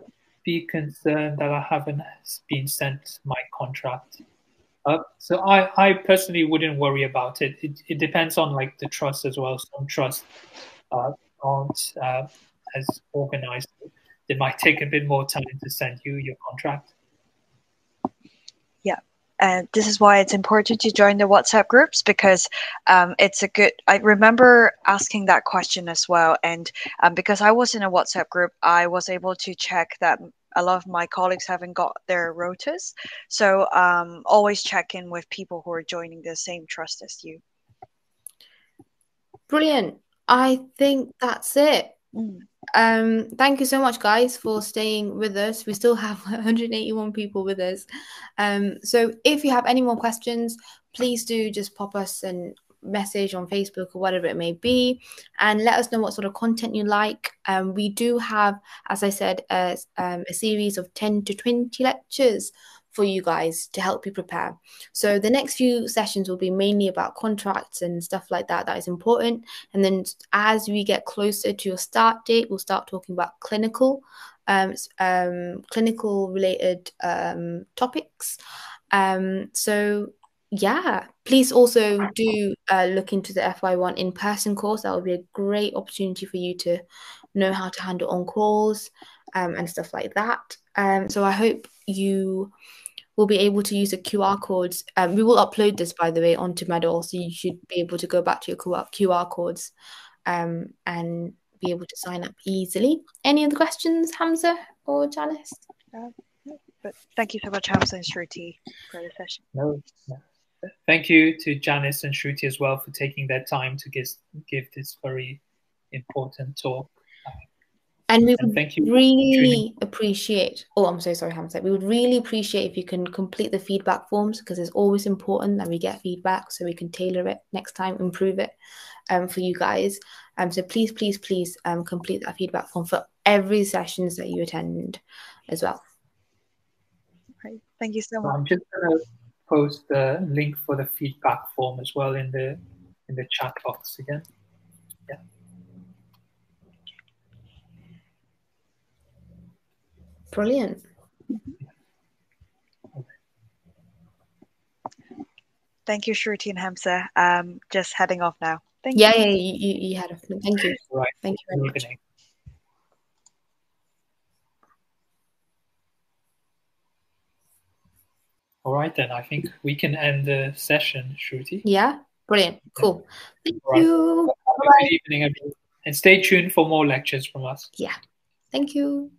be concerned that I haven't been sent my contract? So I personally wouldn't worry about it. It depends on like the trust as well. Some trusts aren't as organized. It might take a bit more time to send you your contract. Yeah. And this is why it's important to join the WhatsApp groups, because it's a good, I remember asking that question as well. And because I was in a WhatsApp group, I was able to check that a lot of my colleagues haven't got their rotas. So always check in with people who are joining the same trust as you. Brilliant. I think that's it. Thank you so much, guys, for staying with us. We still have 181 people with us. So if you have any more questions, please do just pop us a message on Facebook or whatever it may be, and let us know what sort of content you like. We do have, as I said, a series of 10 to 20 lectures for you guys to help you prepare. So the next few sessions will be mainly about contracts and stuff like that. That is important. And then as we get closer to your start date, we'll start talking about clinical related topics. So yeah, please also do look into the FY1 in-person course. That would be a great opportunity for you to know how to handle on calls, and stuff like that. So I hope you will be able to use the QR codes. We will upload this, by the way, onto Medal, so you should be able to go back to your QR codes and be able to sign up easily. Any other questions, Hamza or Janice? But thank you so much, Hamza and Shruti, for the session. No. Thank you to Janice and Shruti as well for taking their time to give this very important talk. And we would really appreciate, I'm so sorry, Hamza. We would really appreciate if you can complete the feedback forms, because it's always important that we get feedback so we can tailor it next time, improve it for you guys. So please complete that feedback form for every sessions that you attend as well. Great. Thank you so much. I'm just going to post the link for the feedback form as well in the chat box again. Yeah. Brilliant. Thank you, Shruti and Hamza. Just heading off now. Thank you. Yeah, you had off. Thank you. Right. Thank you very much. All right, then. I think we can end the session, Shruti. Yeah, brilliant. Cool. Thank you. Have a good evening, everyone. And stay tuned for more lectures from us. Yeah. Thank you.